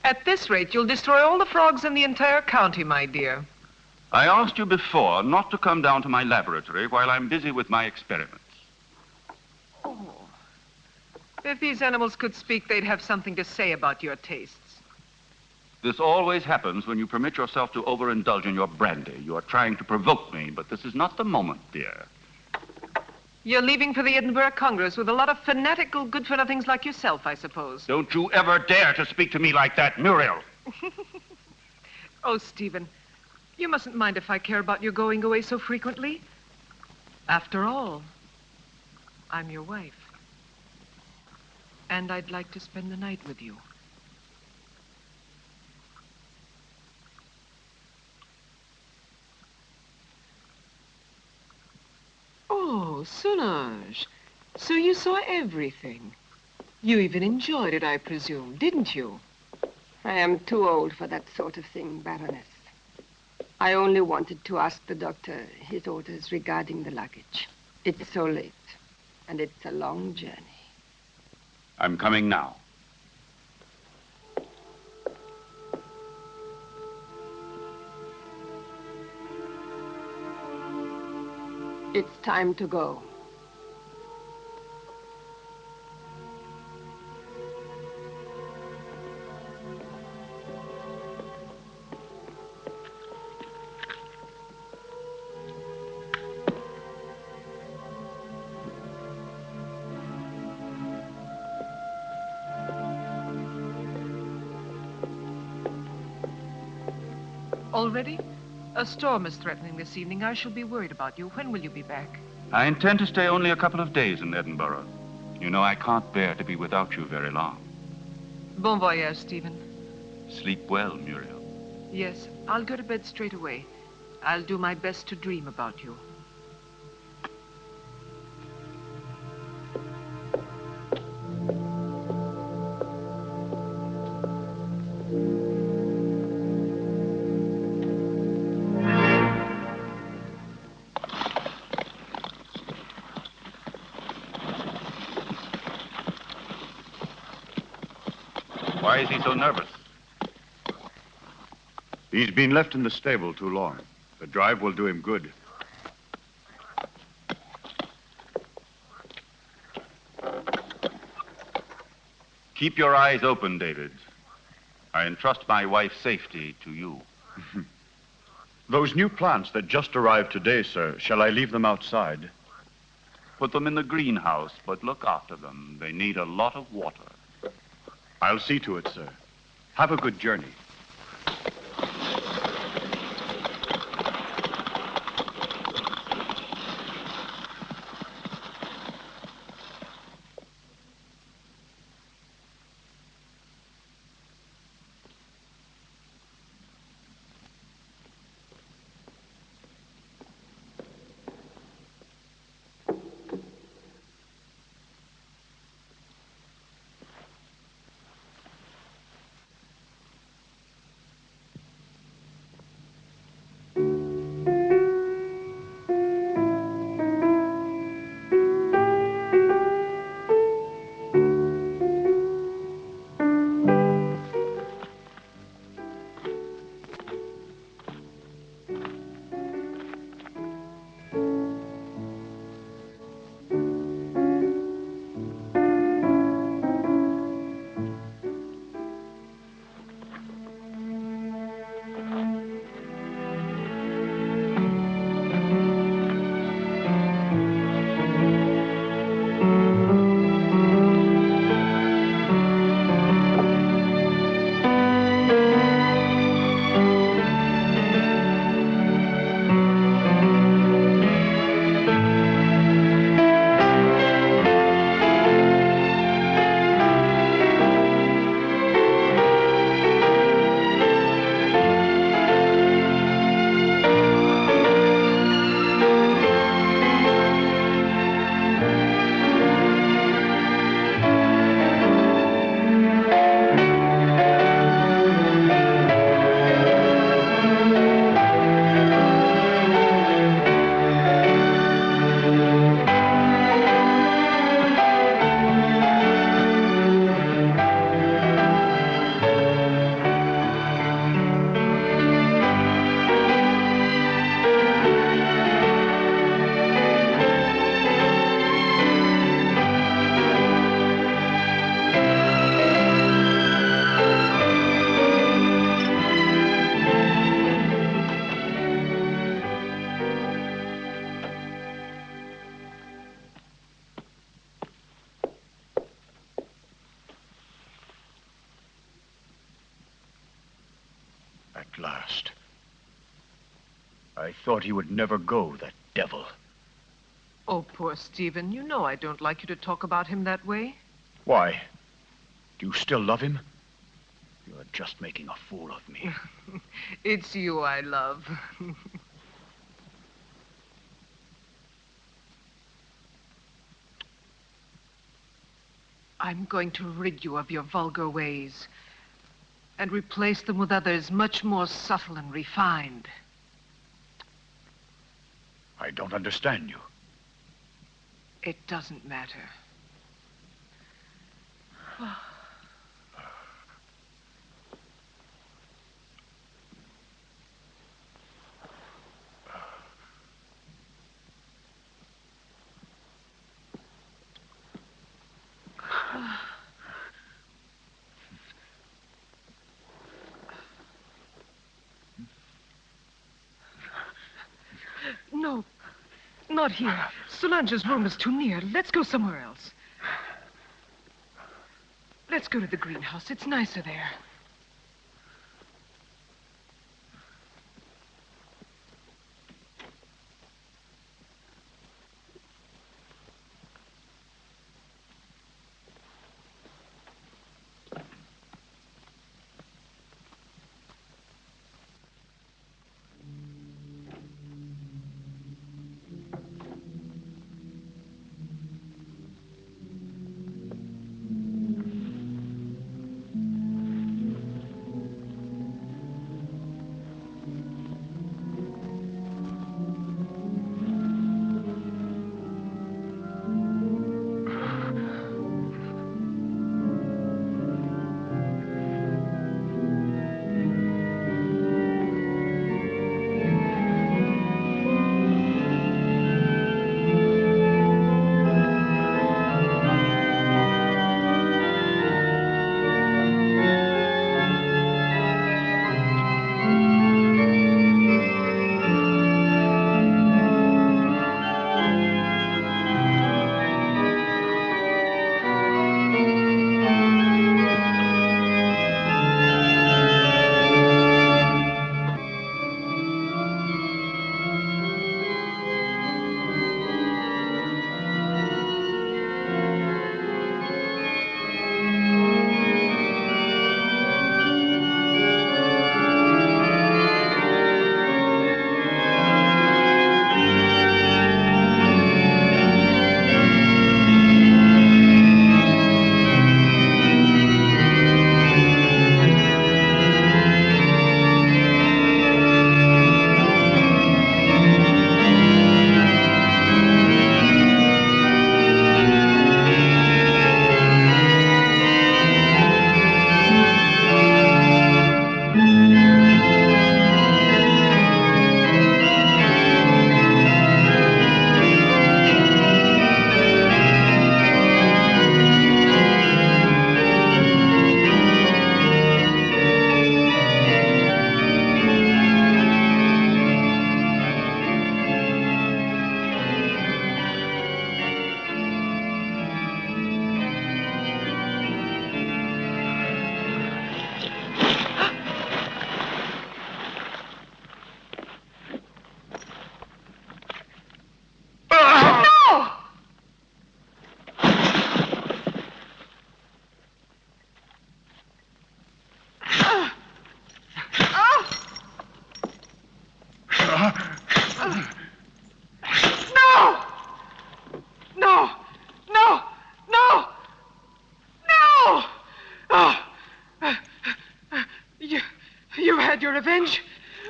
At this rate, you'll destroy all the frogs in the entire county, my dear. I asked you before not to come down to my laboratory while I'm busy with my experiments. Oh. If these animals could speak, they'd have something to say about your tastes. This always happens when you permit yourself to overindulge in your brandy. You are trying to provoke me, but this is not the moment, dear. You're leaving for the Edinburgh Congress with a lot of fanatical good-for-nothings like yourself, I suppose. Don't you ever dare to speak to me like that, Muriel. Oh, Stephen, you mustn't mind if I care about your going away so frequently. After all, I'm your wife. And I'd like to spend the night with you. Oh, Solange. So you saw everything. You even enjoyed it, I presume, didn't you? I am too old for that sort of thing, Baroness. I only wanted to ask the doctor his orders regarding the luggage. It's so late, and it's a long journey. I'm coming now. It's time to go. Already? A storm is threatening this evening. I shall be worried about you. When will you be back? I intend to stay only a couple of days in Edinburgh. You know, I can't bear to be without you very long. Bon voyage, Stephen. Sleep well, Muriel. Yes, I'll go to bed straight away. I'll do my best to dream about you. Why is he so nervous? He's been left in the stable too long. The drive will do him good. Keep your eyes open, David. I entrust my wife's safety to you. Those new plants that just arrived today, sir, shall I leave them outside? Put them in the greenhouse, but look after them. They need a lot of water. I'll see to it, sir. Have a good journey. At last. I thought he would never go, that devil. Oh, poor Stephen. You know I don't like you to talk about him that way. Why? Do you still love him? You're just making a fool of me. It's you I love. I'm going to rid you of your vulgar ways and replace them with others much more subtle and refined. I don't understand you. It doesn't matter. No, not here. Solange's room is too near. Let's go somewhere else. Let's go to the greenhouse. It's nicer there. Your revenge?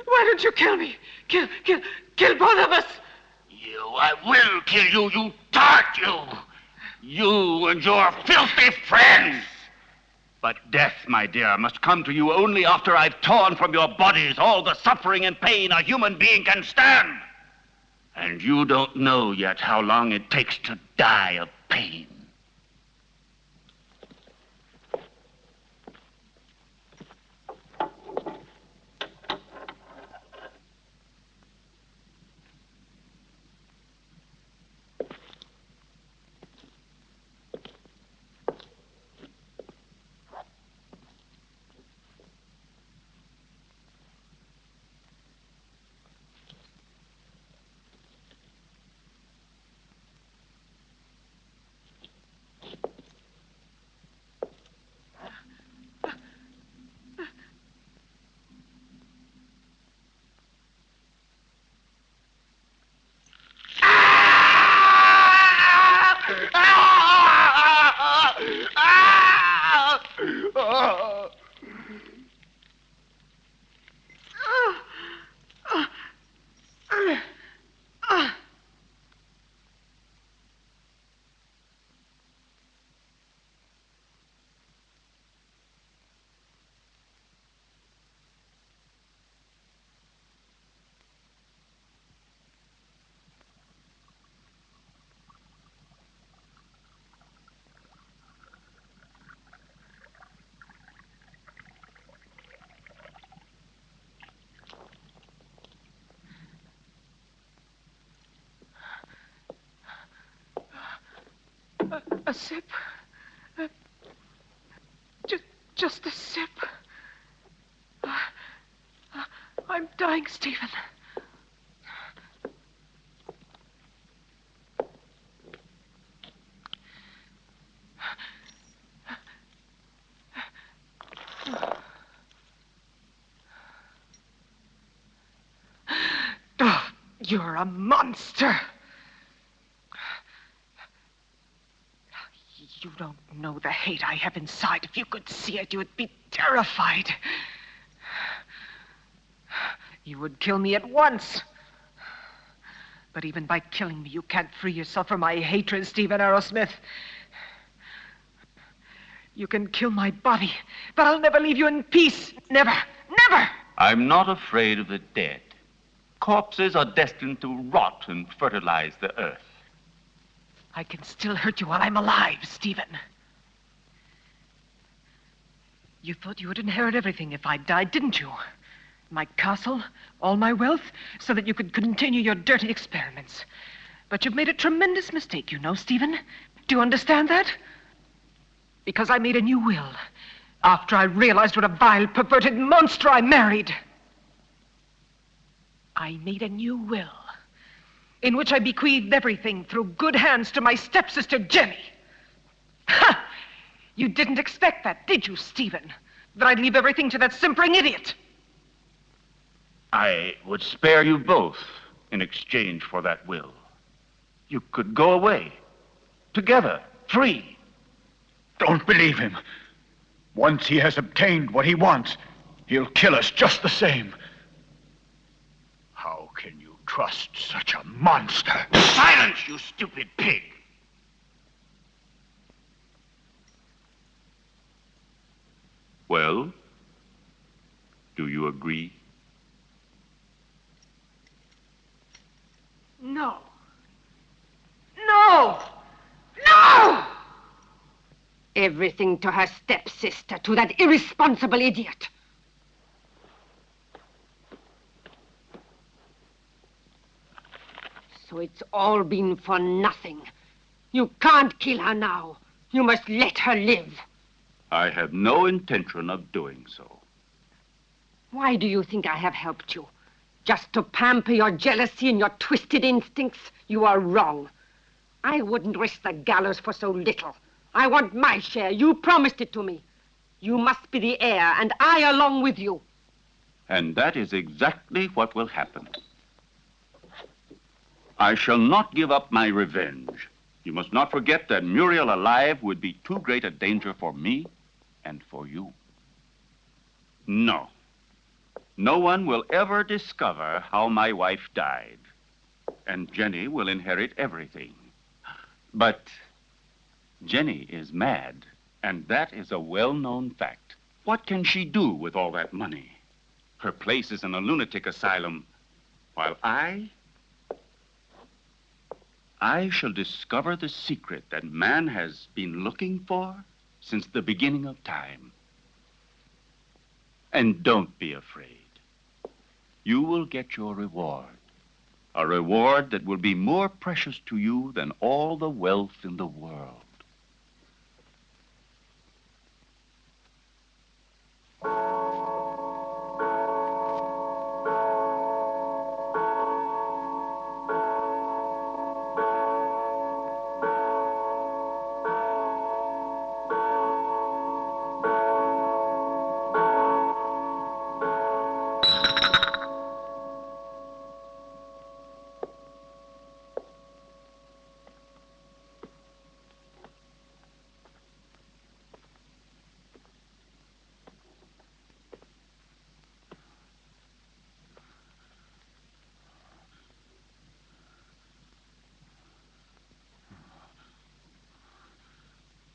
Why don't you kill me? Kill both of us! I will kill you, you tart, you! You and your filthy friends! But death, my dear, must come to you only after I've torn from your bodies all the suffering and pain a human being can stand. And you don't know yet how long it takes to die of pain. A sip. Just a sip. I'm dying, Stephen. Oh, you're a monster. You don't know the hate I have inside. If you could see it, you would be terrified. You would kill me at once. But even by killing me, you can't free yourself from my hatred, Stephen Arrowsmith. You can kill my body, but I'll never leave you in peace. Never, never! I'm not afraid of the dead. Corpses are destined to rot and fertilize the earth. I can still hurt you while I'm alive, Stephen. You thought you would inherit everything if I died, didn't you? My castle, all my wealth, so that you could continue your dirty experiments. But you've made a tremendous mistake, you know, Stephen. Do you understand that? Because I made a new will after I realized what a vile, perverted monster I married. I made a new will in which I bequeathed everything through good hands to my stepsister, Jenny. Ha! You didn't expect that, did you, Stephen? That I'd leave everything to that simpering idiot? I would spare you both in exchange for that will. You could go away, together, free. Don't believe him. Once he has obtained what he wants, he'll kill us just the same. How can you trust such a monster? Silence, you stupid pig! Well, do you agree? No. No! No! Everything to her stepsister, to that irresponsible idiot. So it's all been for nothing. You can't kill her now. You must let her live. I have no intention of doing so. Why do you think I have helped you? Just to pamper your jealousy and your twisted instincts? You are wrong. I wouldn't risk the gallows for so little. I want my share. You promised it to me. You must be the heir, and I along with you. And that is exactly what will happen. I shall not give up my revenge. You must not forget that Muriel alive would be too great a danger for me and for you. No. No one will ever discover how my wife died. And Jenny will inherit everything. But Jenny is mad, and that is a well-known fact. What can she do with all that money? Her place is in a lunatic asylum, while I shall discover the secret that man has been looking for since the beginning of time. And don't be afraid. You will get your reward. A reward that will be more precious to you than all the wealth in the world.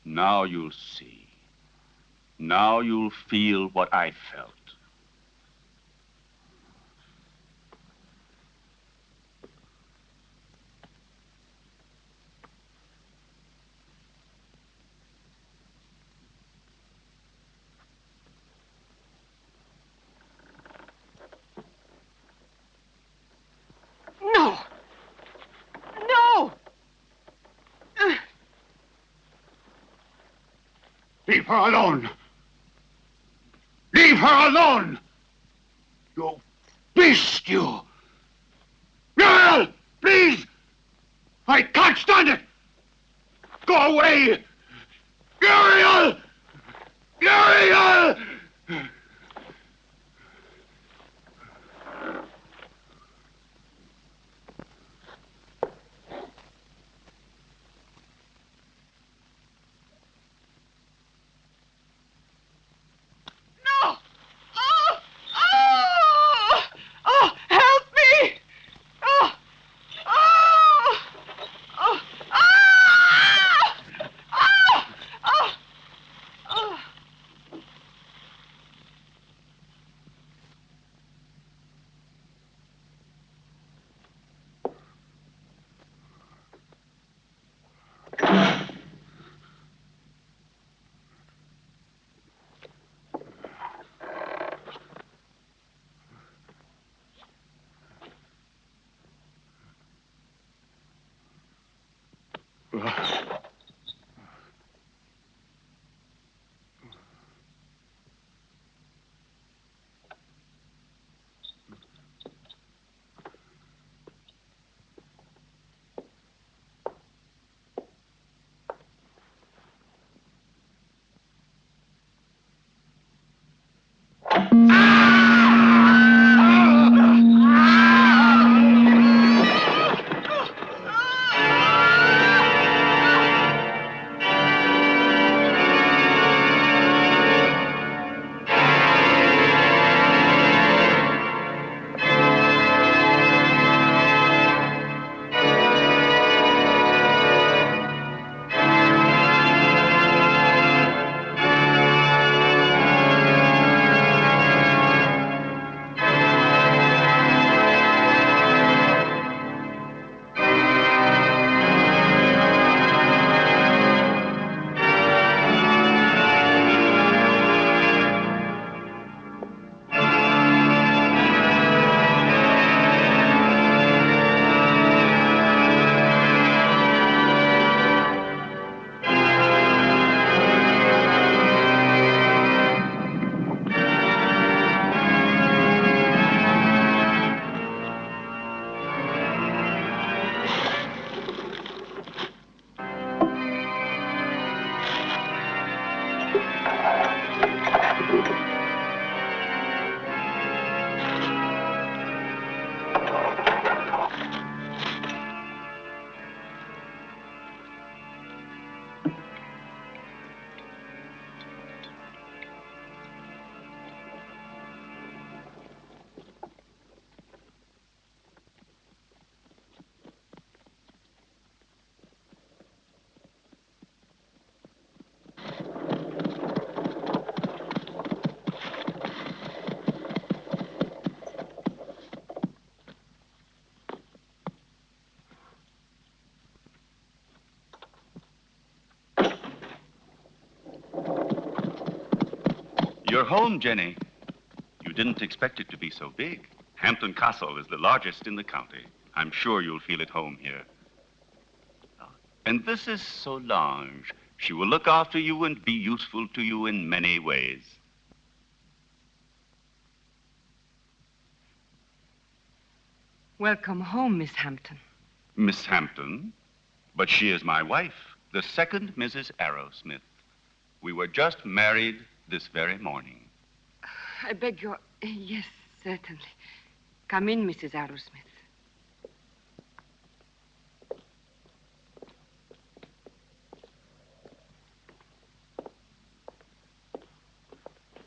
Now you'll see. Now you'll feel what I felt. No! No! Leave her alone. Leave her alone! You beast, you! Muriel! Please! I can't stand it! Go away! Muriel! Muriel! You're home, Jenny. You didn't expect it to be so big. Hampton Castle is the largest in the county. I'm sure you'll feel at home here. And this is Solange. She will look after you and be useful to you in many ways. Welcome home, Miss Hampton. Miss Hampton? But she is my wife, the second Mrs. Arrowsmith. We were just married this very morning. I beg your... Yes, certainly. Come in, Mrs. Arrowsmith.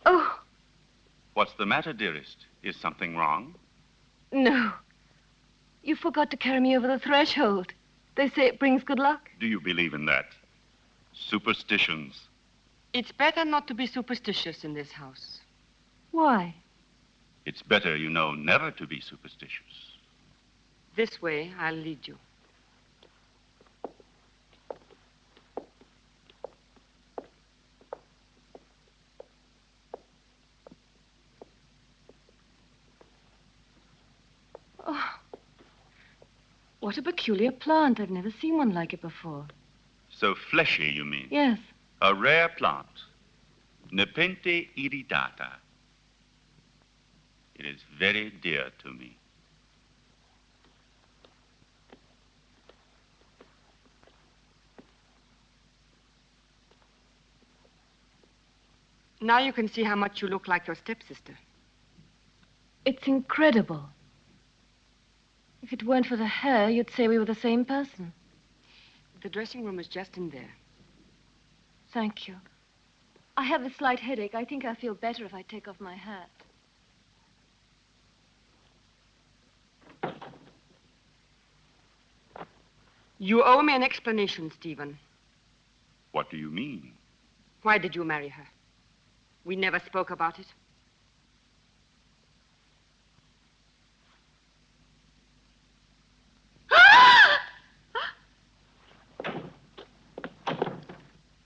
Oh. What's the matter, dearest? Is something wrong? No. You forgot to carry me over the threshold. They say it brings good luck. Do you believe in that? Superstitions. It's better not to be superstitious in this house. Why? It's better, you know, never to be superstitious. This way, I'll lead you. Oh. What a peculiar plant. I've never seen one like it before. So fleshy, you mean? Yes. A rare plant, Nepenthe iridata. It is very dear to me. Now you can see how much you look like your stepsister. It's incredible. If it weren't for the hair, you'd say we were the same person. The dressing room is just in there. Thank you. I have a slight headache. I think I'll feel better if I take off my hat. You owe me an explanation, Stephen. What do you mean? Why did you marry her? We never spoke about it.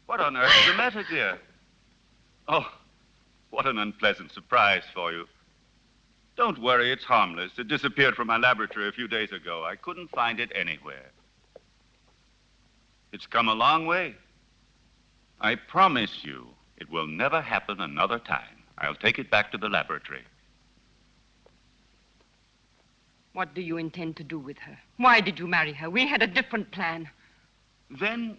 What on earth is the matter, dear? Oh, what an unpleasant surprise for you. Don't worry, it's harmless. It disappeared from my laboratory a few days ago. I couldn't find it anywhere. It's come a long way. I promise you it will never happen another time. I'll take it back to the laboratory. What do you intend to do with her? Why did you marry her? We had a different plan. Then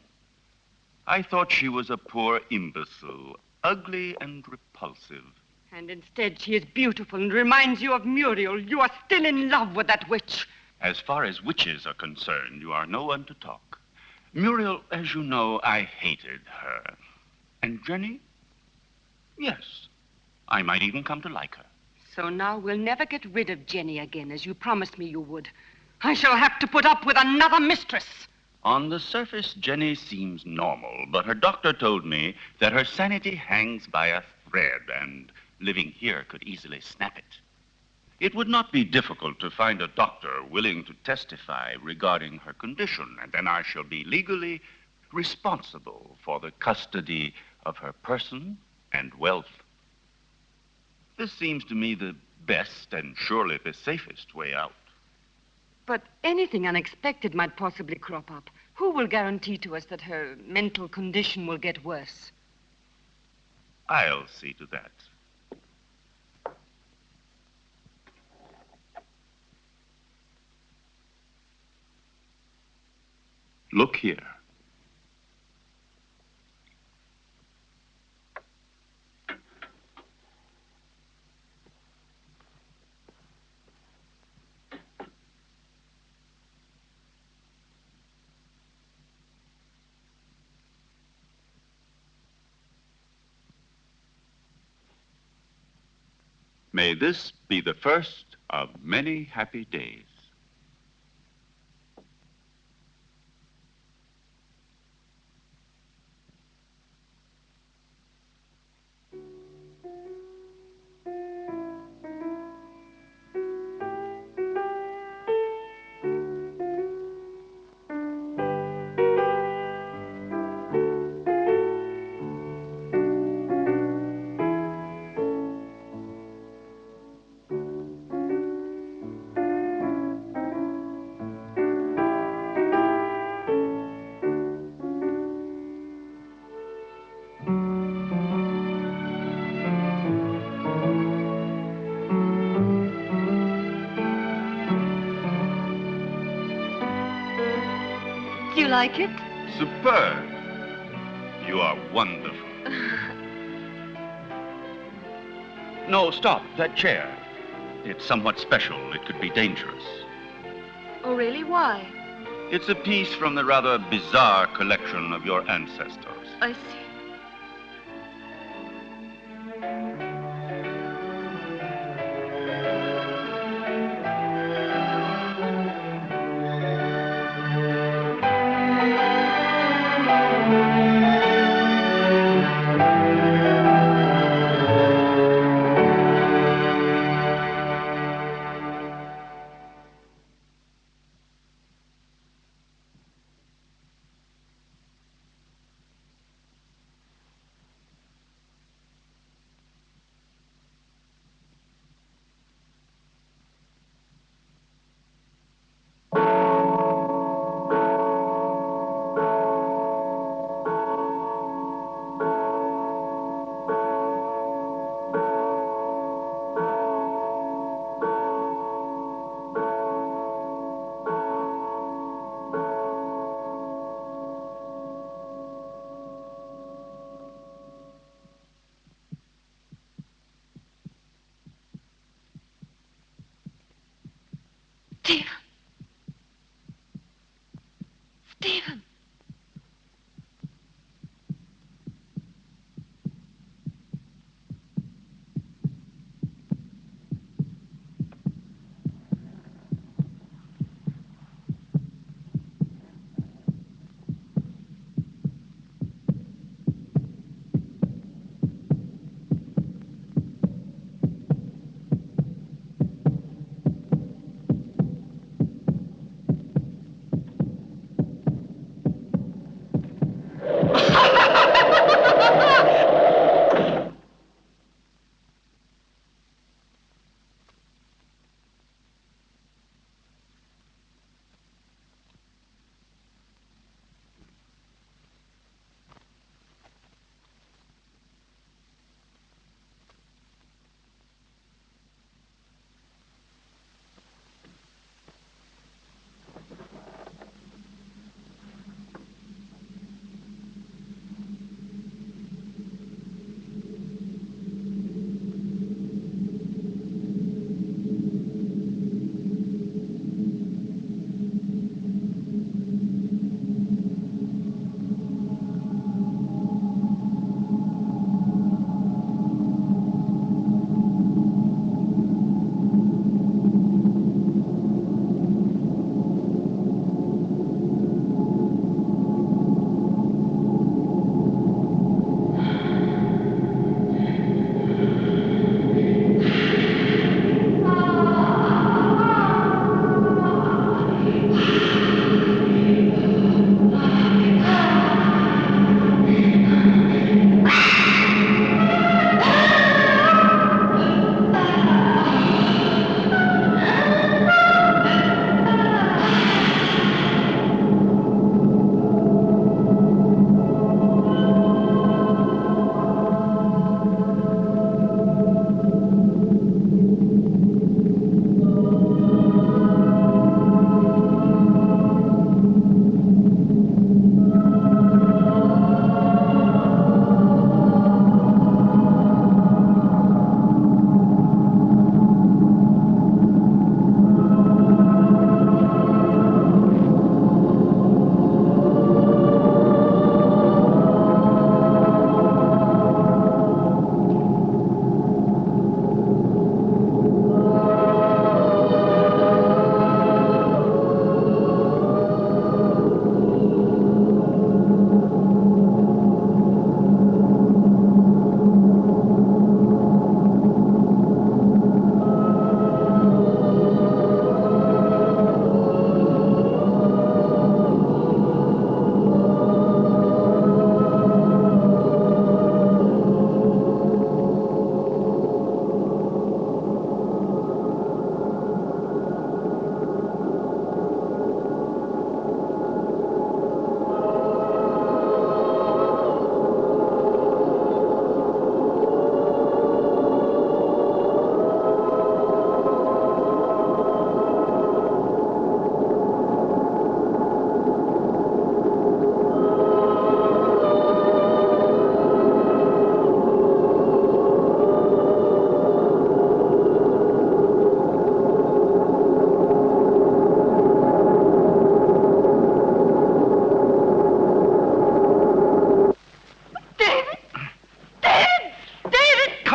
I thought she was a poor imbecile, ugly and repulsive. And instead, she is beautiful and reminds you of Muriel. You are still in love with that witch. As far as witches are concerned, you are no one to talk. Muriel, as you know, I hated her. And Jenny? Yes, I might even come to like her. So now we'll never get rid of Jenny again, as you promised me you would. I shall have to put up with another mistress. On the surface, Jenny seems normal, but her doctor told me that her sanity hangs by a thread, and living here could easily snap it. It would not be difficult to find a doctor willing to testify regarding her condition, and then I shall be legally responsible for the custody of her person and wealth. This seems to me the best and surely the safest way out. But anything unexpected might possibly crop up. Who will guarantee to us that her mental condition will get worse? I'll see to that. Look here. May this be the first of many happy days. Do you like it? Superb. You are wonderful. No, stop. That chair. It's somewhat special. It could be dangerous. Oh, really? Why? It's a piece from the rather bizarre collection of your ancestors. I see.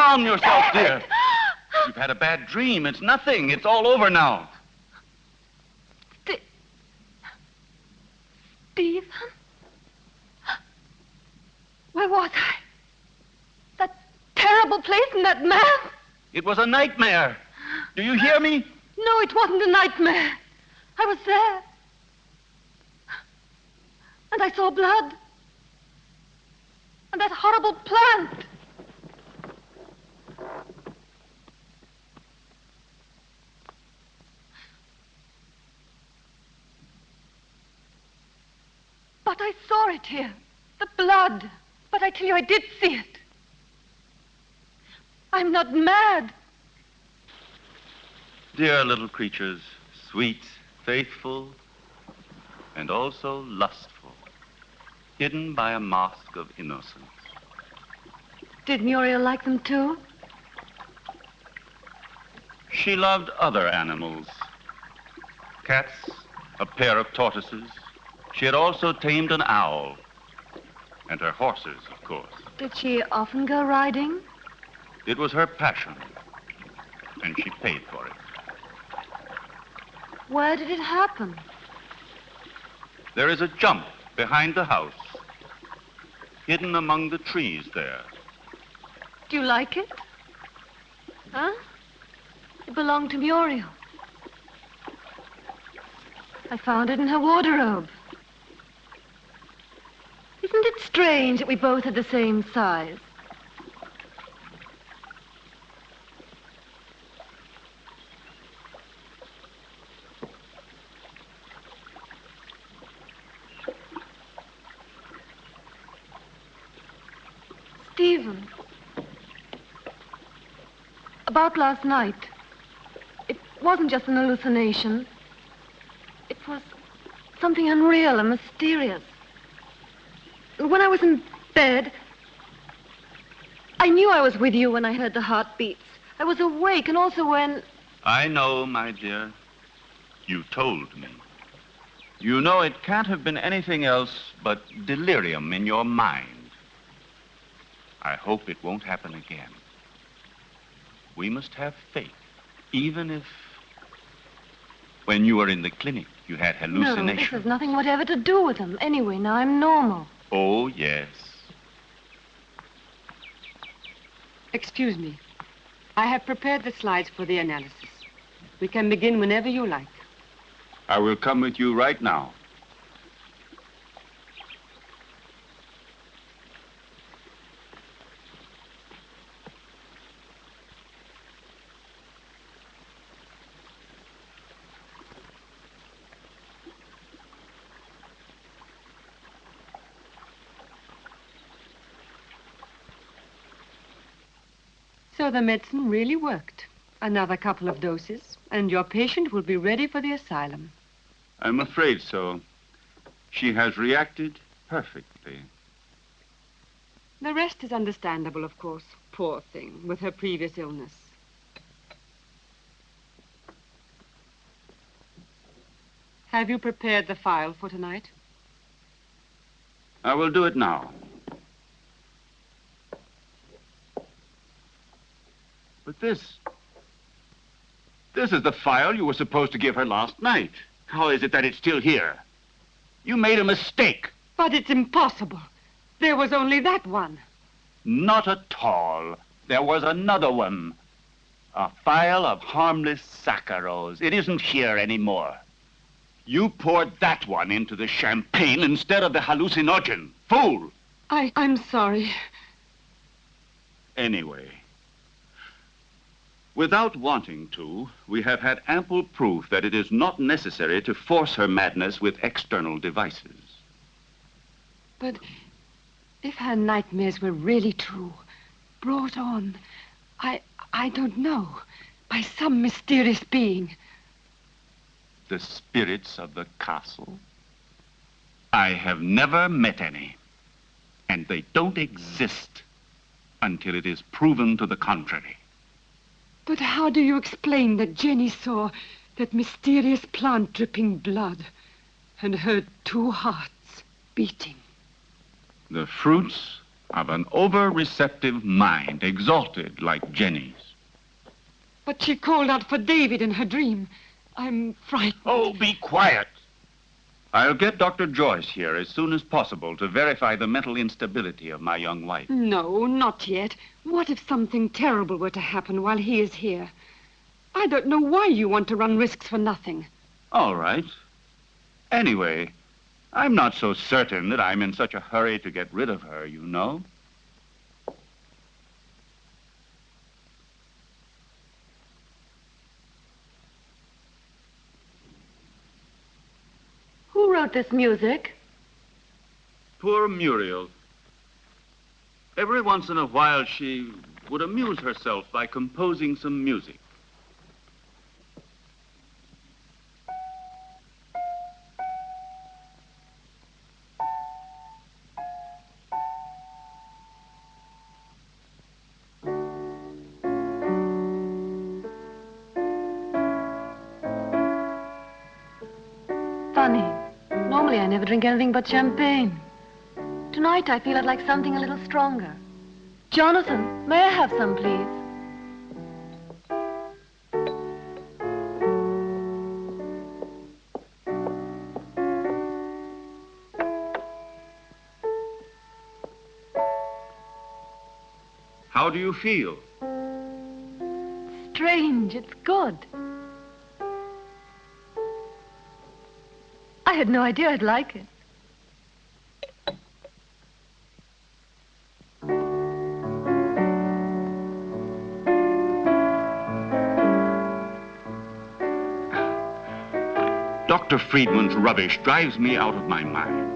calm yourself, dear. You've had a bad dream. It's nothing. It's all over now. Stephen? Where was I? That terrible place and that man? It was a nightmare. Do you hear me? No, it wasn't a nightmare. I was there. And I saw blood. And that horrible plant. But I saw it here. The blood. But I tell you, I did see it. I'm not mad. Dear little creatures, sweet, faithful, and also lustful, hidden by a mask of innocence. Did Muriel like them too? She loved other animals. Cats, a pair of tortoises. She had also tamed an owl. And her horses, of course. Did she often go riding? It was her passion. And she paid for it. Where did it happen? There is a jump behind the house, hidden among the trees there. Do you like it? Huh? It belonged to Muriel. I found it in her wardrobe. Isn't it strange that we both are the same size? Stephen, about last night, it wasn't just an hallucination. It was something unreal and mysterious. When I was in bed, I knew I was with you when I heard the heartbeats. I was awake, and also when... I know, my dear. You told me. You know it can't have been anything else but delirium in your mind. I hope it won't happen again. We must have faith, even if... When you were in the clinic, you had hallucinations. No, this has nothing whatever to do with them. Anyway, now I'm normal. Oh, yes. Excuse me. I have prepared the slides for the analysis. We can begin whenever you like. I will come with you right now. So the medicine really worked. Another couple of doses, and your patient will be ready for the asylum. I'm afraid so. She has reacted perfectly. The rest is understandable, of course. Poor thing, with her previous illness. Have you prepared the file for tonight? I will do it now. But this is the file you were supposed to give her last night. How is it that it's still here? You made a mistake. But it's impossible. There was only that one. Not at all. There was another one. A file of harmless saccharos. It isn't here anymore. You poured that one into the champagne instead of the hallucinogen. Fool! I'm sorry. Anyway, without wanting to, we have had ample proof that it is not necessary to force her madness with external devices. But if her nightmares were really true, brought on, I don't know, by some mysterious being. The spirits of the castle? I have never met any, and they don't exist until it is proven to the contrary. But how do you explain that Jenny saw that mysterious plant dripping blood and heard two hearts beating? The fruits of an over-receptive mind, exalted like Jenny's. But she called out for David in her dream. I'm frightened. Oh, be quiet. I'll get Dr. Joyce here as soon as possible to verify the mental instability of my young wife. No, not yet. What if something terrible were to happen while he is here? I don't know why you want to run risks for nothing. All right. Anyway, I'm not so certain that I'm in such a hurry to get rid of her, you know. Who wrote this music? Poor Muriel. Every once in a while, she would amuse herself by composing some music. Funny. Normally I never drink anything but champagne. Tonight I feel I'd like something a little stronger. Jonathan, may I have some, please? How do you feel? Strange, it's good. I had no idea I'd like it. Dr. Friedman's rubbish drives me out of my mind.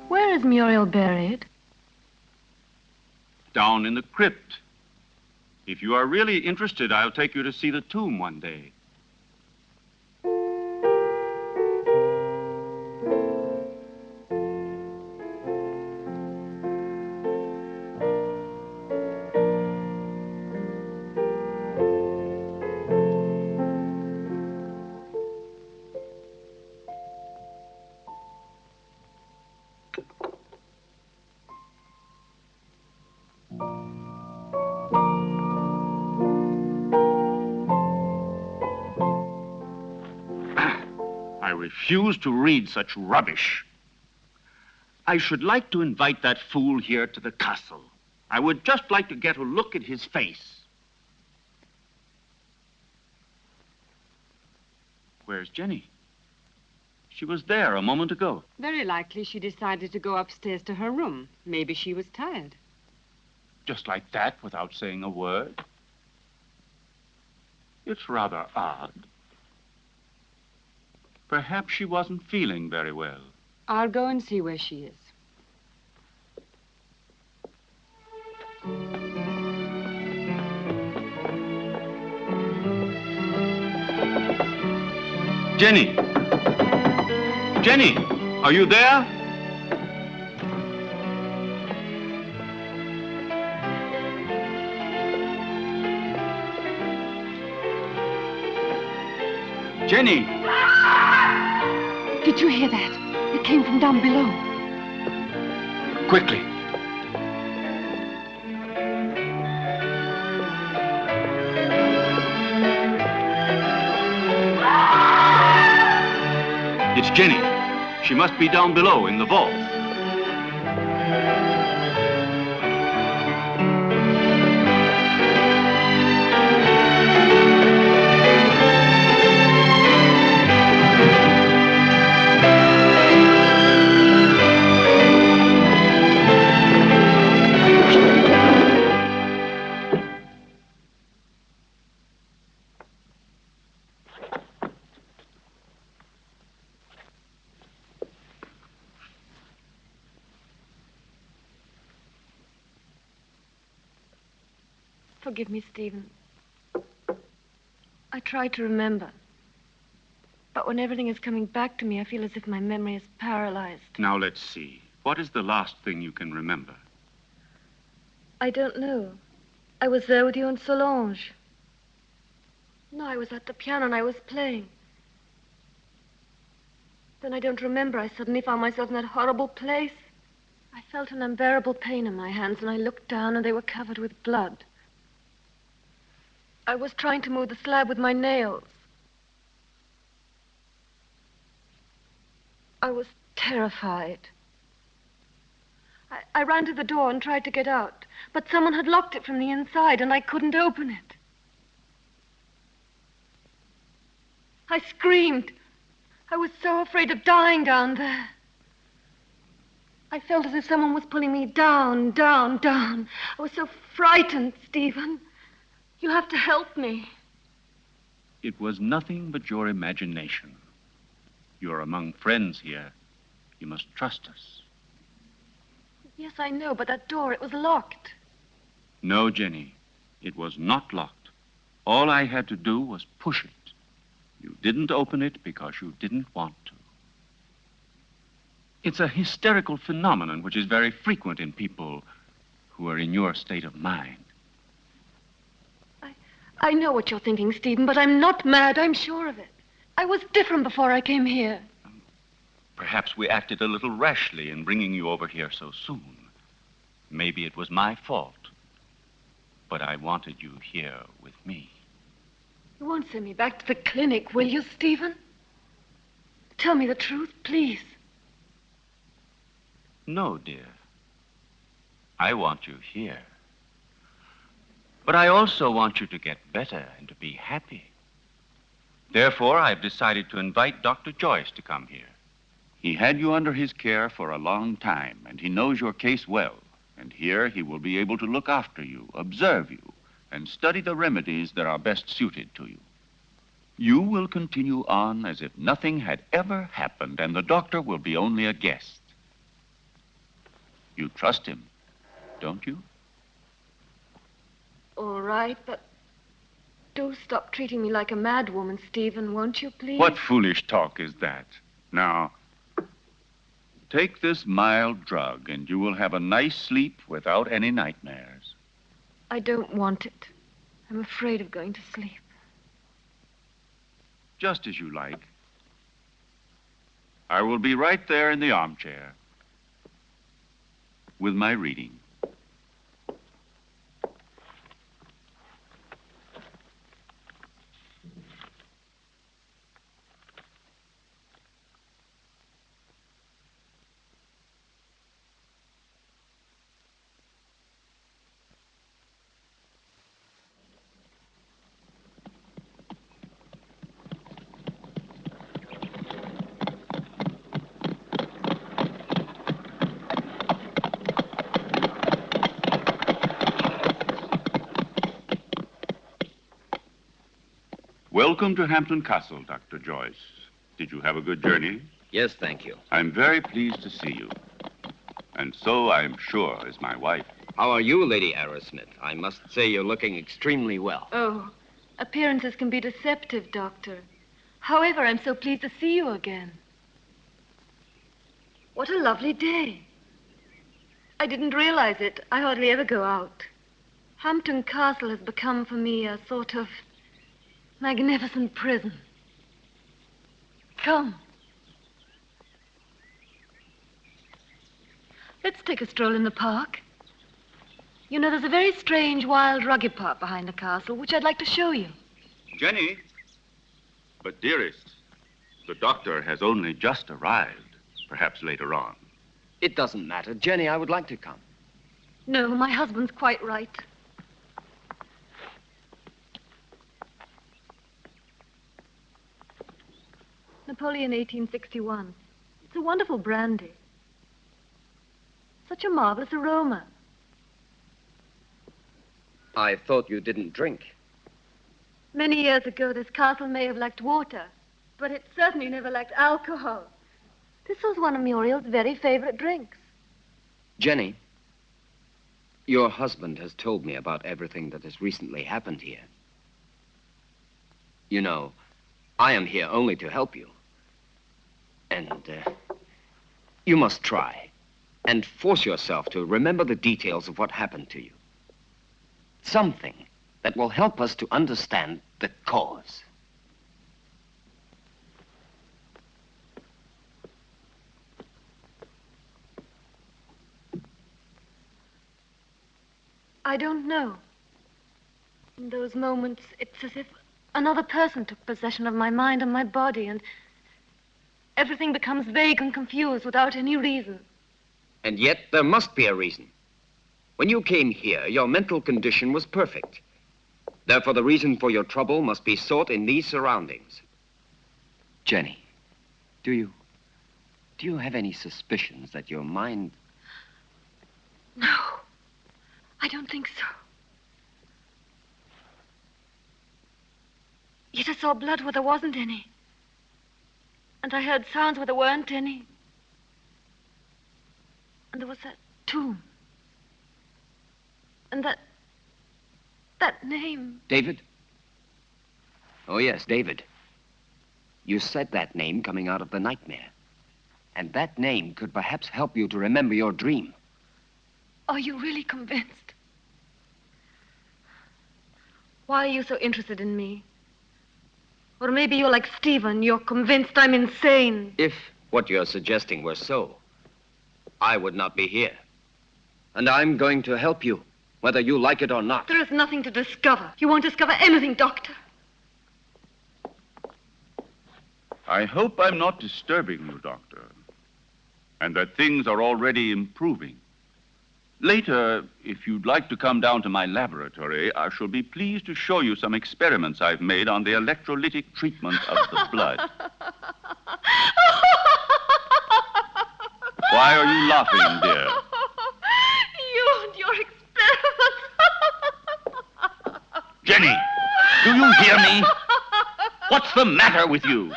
Where is Muriel buried? Down in the crypt. If you are really interested, I'll take you to see the tomb one day. I refuse to read such rubbish. I should like to invite that fool here to the castle. I would just like to get a look at his face. Where's Jenny? She was there a moment ago. Very likely she decided to go upstairs to her room. Maybe she was tired. Just like that, without saying a word. It's rather odd. Perhaps she wasn't feeling very well. I'll go and see where she is. Jenny! Jenny, are you there? Jenny! Did you hear that? It came from down below. Quickly. It's Jenny. She must be down below in the vault. Forgive me, Stephen. I try to remember. But when everything is coming back to me, I feel as if my memory is paralyzed. Now, let's see. What is the last thing you can remember? I don't know. I was there with you and Solange. No, I was at the piano and I was playing. Then I don't remember. I suddenly found myself in that horrible place. I felt an unbearable pain in my hands, and I looked down, and they were covered with blood. I was trying to move the slab with my nails. I was terrified. I ran to the door and tried to get out, but someone had locked it from the inside, and I couldn't open it. I screamed. I was so afraid of dying down there. I felt as if someone was pulling me down, down, down. I was so frightened, Stephen. You have to help me. It was nothing but your imagination. You're among friends here. You must trust us. Yes, I know, but that door, it was locked. No, Jenny, it was not locked. All I had to do was push it. You didn't open it because you didn't want to. It's a hysterical phenomenon which is very frequent in people who are in your state of mind. I know what you're thinking, Stephen, but I'm not mad. I'm sure of it. I was different before I came here. Perhaps we acted a little rashly in bringing you over here so soon. Maybe it was my fault. But I wanted you here with me. You won't send me back to the clinic, will you, Stephen? Tell me the truth, please. No, dear. I want you here. But I also want you to get better and to be happy. Therefore, I've decided to invite Dr. Joyce to come here. He had you under his care for a long time, and he knows your case well. And here he will be able to look after you, observe you, and study the remedies that are best suited to you. You will continue on as if nothing had ever happened, and the doctor will be only a guest. You trust him, don't you? All right, but do stop treating me like a madwoman, Stephen, won't you, please? What foolish talk is that? Now, take this mild drug, and you will have a nice sleep without any nightmares. I don't want it. I'm afraid of going to sleep. Just as you like. I will be right there in the armchair with my reading. Welcome to Hampton Castle, Dr. Joyce. Did you have a good journey? Yes, thank you. I'm very pleased to see you. And so, I'm sure, is my wife. How are you, Lady Arrowsmith? I must say you're looking extremely well. Oh, appearances can be deceptive, Doctor. However, I'm so pleased to see you again. What a lovely day. I didn't realize it. I hardly ever go out. Hampton Castle has become for me a sort of magnificent prison. Come. Let's take a stroll in the park. You know, there's a very strange, wild, rugged part behind the castle, which I'd like to show you. Jenny? But, dearest, the doctor has only just arrived. Perhaps later on. It doesn't matter. Jenny, I would like to come. No, my husband's quite right. Napoleon 1861. It's a wonderful brandy. Such a marvelous aroma. I thought you didn't drink. Many years ago, this castle may have lacked water, but it certainly never lacked alcohol. This was one of Muriel's very favorite drinks. Jenny, your husband has told me about everything that has recently happened here. You know, I am here only to help you. And you must try and force yourself to remember the details of what happened to you. Something that will help us to understand the cause. I don't know. In those moments, it's as if another person took possession of my mind and my body, and everything becomes vague and confused without any reason. And yet, there must be a reason. When you came here, your mental condition was perfect. Therefore, the reason for your trouble must be sought in these surroundings. Jenny, do you have any suspicions that your mind... No, I don't think so. Yet I saw blood where there wasn't any. And I heard sounds where there weren't any. And there was that tomb. And that name. David? Oh, yes, David. You said that name coming out of the nightmare. And that name could perhaps help you to remember your dream. Are you really convinced? Why are you so interested in me? Or maybe you're like Stephen, you're convinced I'm insane. If what you're suggesting were so, I would not be here. And I'm going to help you, whether you like it or not. There is nothing to discover. You won't discover anything, Doctor. I hope I'm not disturbing you, Doctor, and that things are already improving. Later, if you'd like to come down to my laboratory, I shall be pleased to show you some experiments I've made on the electrolytic treatment of the blood. Why are you laughing, dear? You and your experiments. Jenny, do you hear me? What's the matter with you?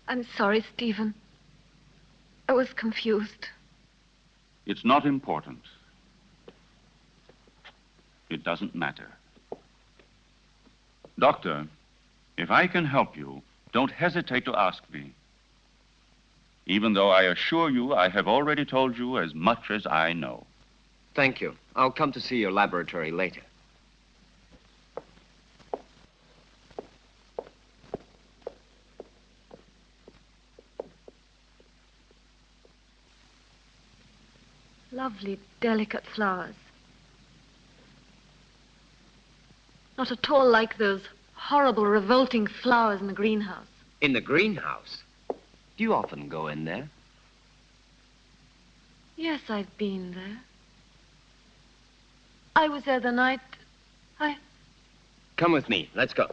I'm sorry, Stephen. I was confused. It's not important. It doesn't matter. Doctor, if I can help you, don't hesitate to ask me. Even though I assure you I have already told you as much as I know. Thank you. I'll come to see your laboratory later. Lovely, delicate flowers. Not at all like those horrible, revolting flowers in the greenhouse. In the greenhouse? Do you often go in there? Yes, I've been there. I was there the night Come with me. Let's go.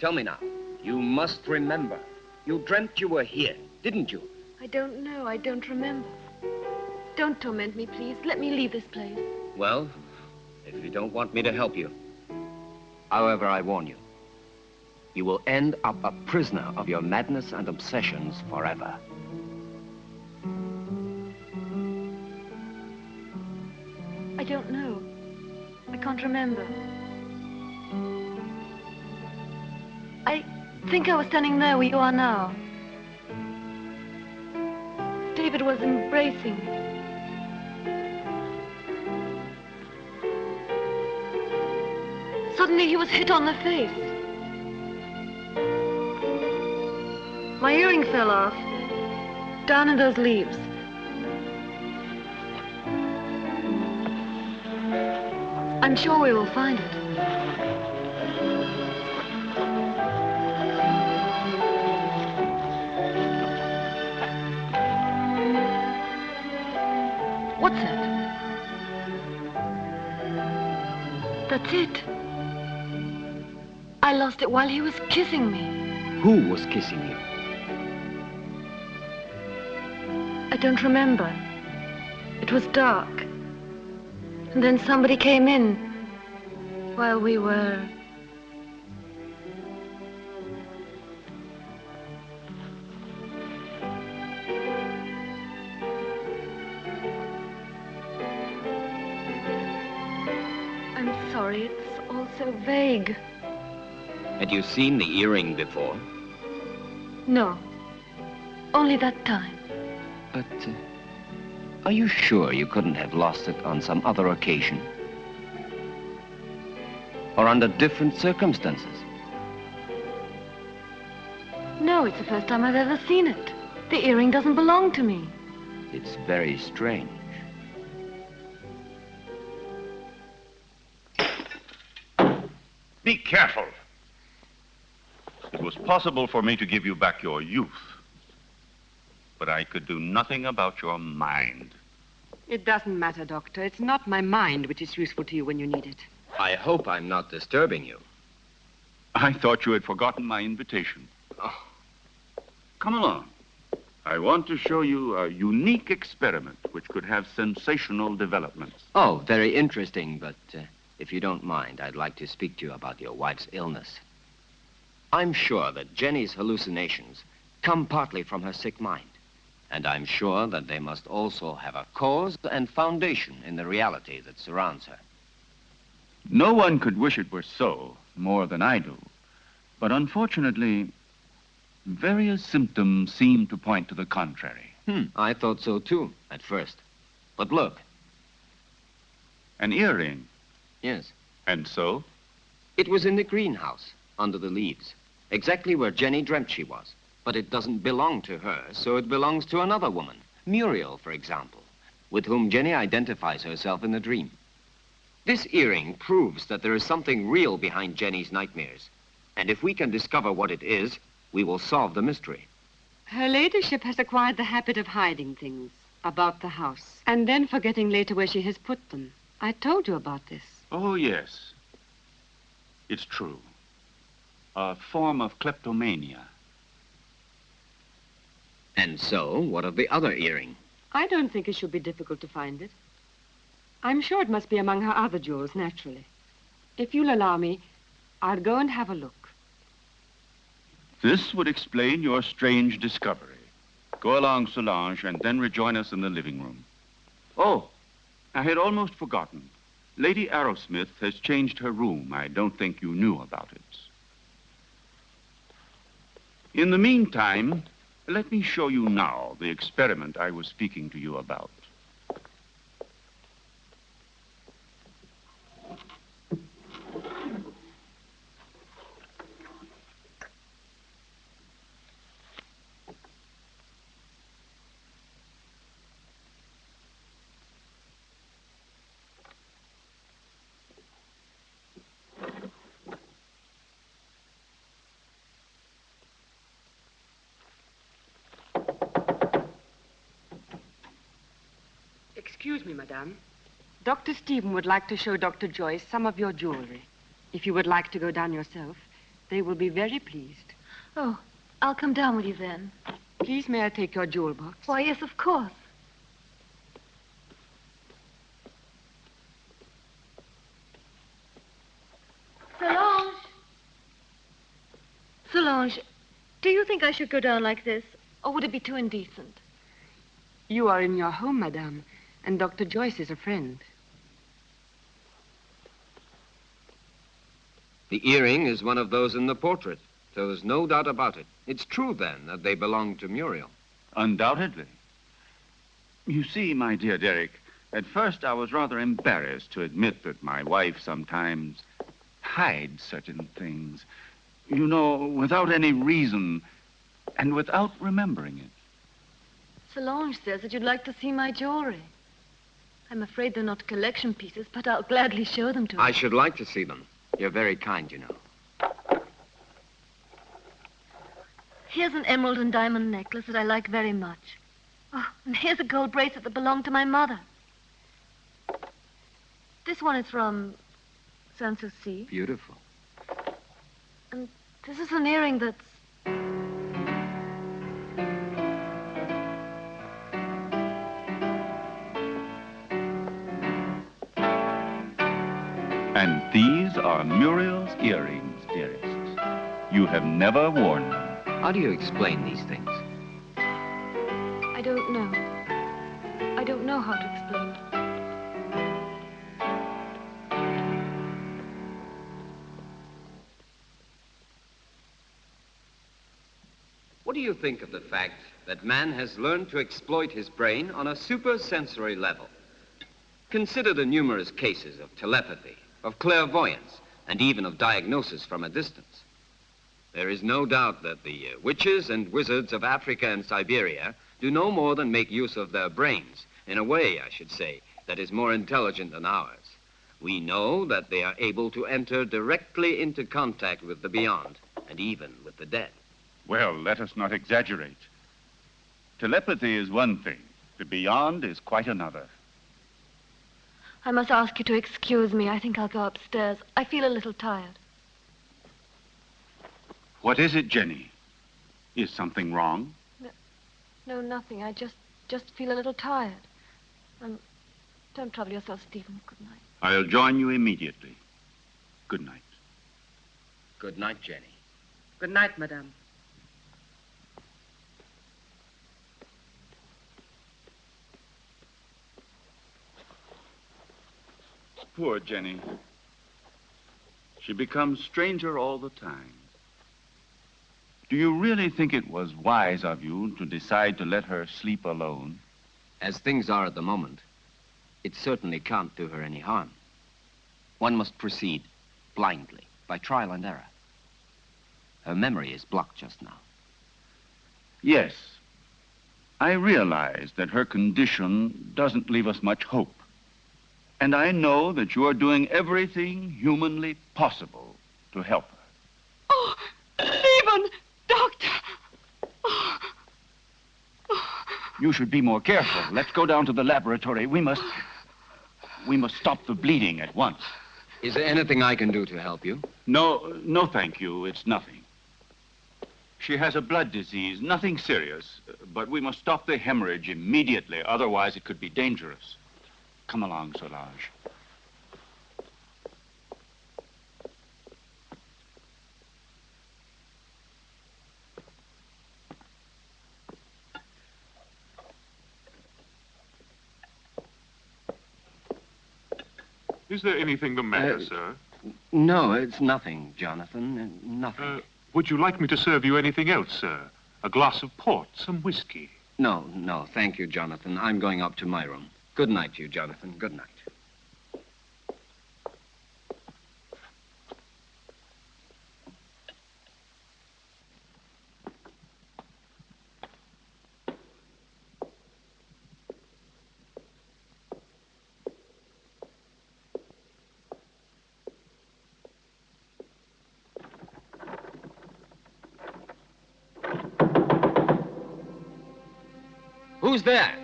Tell me now. You must remember. You dreamt you were here, didn't you? I don't know. I don't remember. Don't torment me, please. Let me leave this place. Well, if you don't want me to help you. However, I warn you. You will end up a prisoner of your madness and obsessions forever. I don't know. I can't remember. I think I was standing there where you are now. David was embracing me. Suddenly he was hit on the face. My earring fell off, down in those leaves. I'm sure we will find it. What's that? That's it. I lost it while he was kissing me. Who was kissing you? I don't remember. It was dark. And then somebody came in while we were... sorry. It's all so vague. Had you seen the earring before? No. Only that time. But are you sure you couldn't have lost it on some other occasion? Or under different circumstances? No, it's the first time I've ever seen it. The earring doesn't belong to me. It's very strange. Be careful. It was possible for me to give you back your youth, but I could do nothing about your mind. It doesn't matter, Doctor. It's not my mind which is useful to you when you need it. I hope I'm not disturbing you. I thought you had forgotten my invitation. Oh. Come along. I want to show you a unique experiment which could have sensational developments. Oh, very interesting, but if you don't mind, I'd like to speak to you about your wife's illness. I'm sure that Jenny's hallucinations come partly from her sick mind. And I'm sure that they must also have a cause and foundation in the reality that surrounds her. No one could wish it were so, more than I do. But unfortunately, various symptoms seem to point to the contrary. I thought so too, at first. But look. An earring. Yes. And so? It was in the greenhouse, under the leaves, exactly where Jenny dreamt she was. But it doesn't belong to her, so it belongs to another woman, Muriel, for example, with whom Jenny identifies herself in the dream. This earring proves that there is something real behind Jenny's nightmares. And if we can discover what it is, we will solve the mystery. Her ladyship has acquired the habit of hiding things about the house and then forgetting later where she has put them. I told you about this. Oh, yes. It's true. A form of kleptomania. And so, what of the other earring? I don't think it should be difficult to find it. I'm sure it must be among her other jewels, naturally. If you'll allow me, I'll go and have a look. This would explain your strange discovery. Go along, Solange, and then rejoin us in the living room. Oh, I had almost forgotten. Lady Arrowsmith has changed her room. I don't think you knew about it. In the meantime, let me show you now the experiment I was speaking to you about. Excuse me, madame. Dr. Stephen would like to show Dr. Joyce some of your jewelry. If you would like to go down yourself, they will be very pleased. Oh, I'll come down with you then. Please, may I take your jewel box? Why, yes, of course. Solange! Solange, do you think I should go down like this, or would it be too indecent? You are in your home, madame, and Dr. Joyce is a friend. The earring is one of those in the portrait, so there's no doubt about it. It's true, then, that they belong to Muriel. Undoubtedly. You see, my dear Derek, at first I was rather embarrassed to admit that my wife sometimes hides certain things. You know, without any reason and without remembering it. Solange says that you'd like to see my jewelry. I'm afraid they're not collection pieces, but I'll gladly show them to her. I should like to see them. You're very kind, you know. Here's an emerald and diamond necklace that I like very much. Oh, and here's a gold bracelet that belonged to my mother. This one is from Sanssouci. Beautiful. And this is an earring that's... And these are Muriel's earrings, dearest. You have never worn them. How do you explain these things? I don't know. I don't know how to explain. do you think of the fact that man has learned to exploit his brain on a supersensory level? Consider the numerous cases of telepathy, of clairvoyance, and even of diagnosis from a distance. There is no doubt that the witches and wizards of Africa and Siberia do no more than make use of their brains, in a way, I should say, that is more intelligent than ours. We know that they are able to enter directly into contact with the beyond, and even with the dead. Well, let us not exaggerate. Telepathy is one thing. The beyond is quite another. I must ask you to excuse me. I think I'll go upstairs. I feel a little tired. What is it, Jenny? Is something wrong? No, nothing. I just feel a little tired. Don't trouble yourself, Stephen. Good night. I'll join you immediately. Good night. Good night, Jenny. Good night, madame. Poor Jenny. She becomes stranger all the time. Do you really think it was wise of you to decide to let her sleep alone? As things are at the moment, it certainly can't do her any harm. One must proceed blindly, by trial and error. Her memory is blocked just now. Yes. I realize that her condition doesn't leave us much hope. And I know that you are doing everything humanly possible to help her. Oh, Stephen! Doctor! Oh. You should be more careful. Let's go down to the laboratory. We must stop the bleeding at once. Is there anything I can do to help you? No, thank you. It's nothing. She has a blood disease, nothing serious, but we must stop the hemorrhage immediately. Otherwise, it could be dangerous. Come along, Solange. Is there anything the matter, sir? No, it's nothing, Jonathan. Nothing. Would you like me to serve you anything else, sir? A glass of port, some whiskey? No, thank you, Jonathan. I'm going up to my room. Good night to you, Jonathan. Good night. Who's there?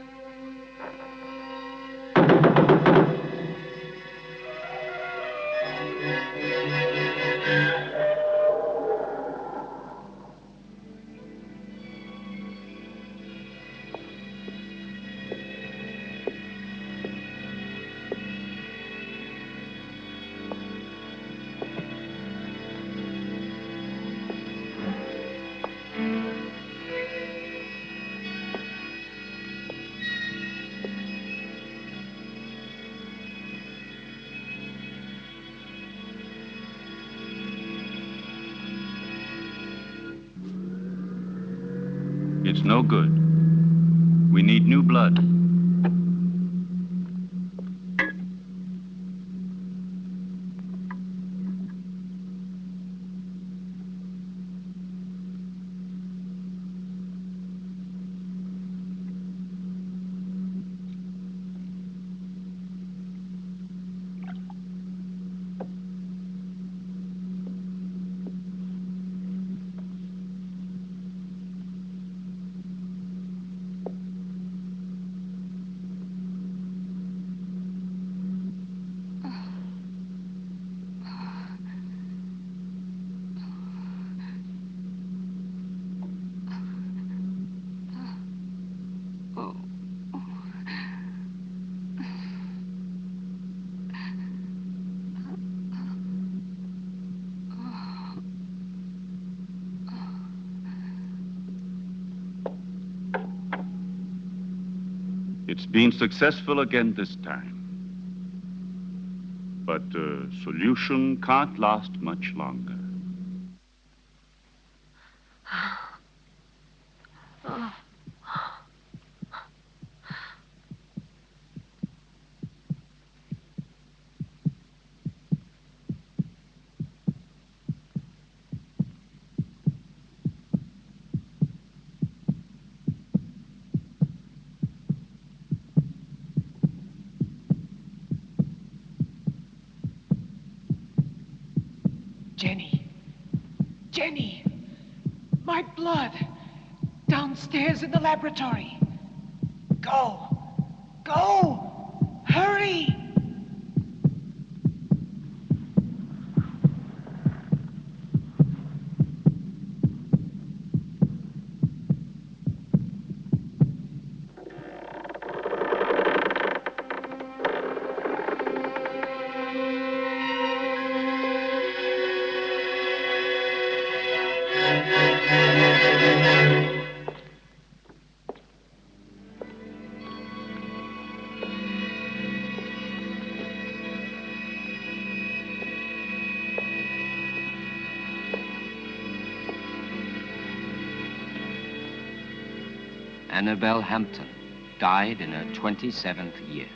It's no good. We need new blood. It's been successful again this time. But the solution can't last much longer. Jenny. Jenny! My blood! Downstairs in the laboratory. Go! Go! Hurry! Annabelle Hampton died in her 27th year.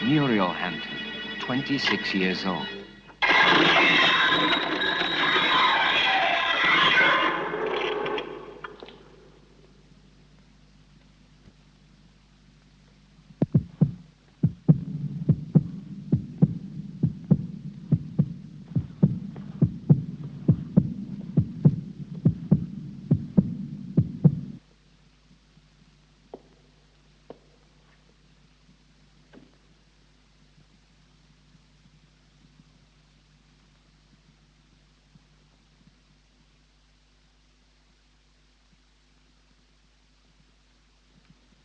Muriel Hampton, 26 years old.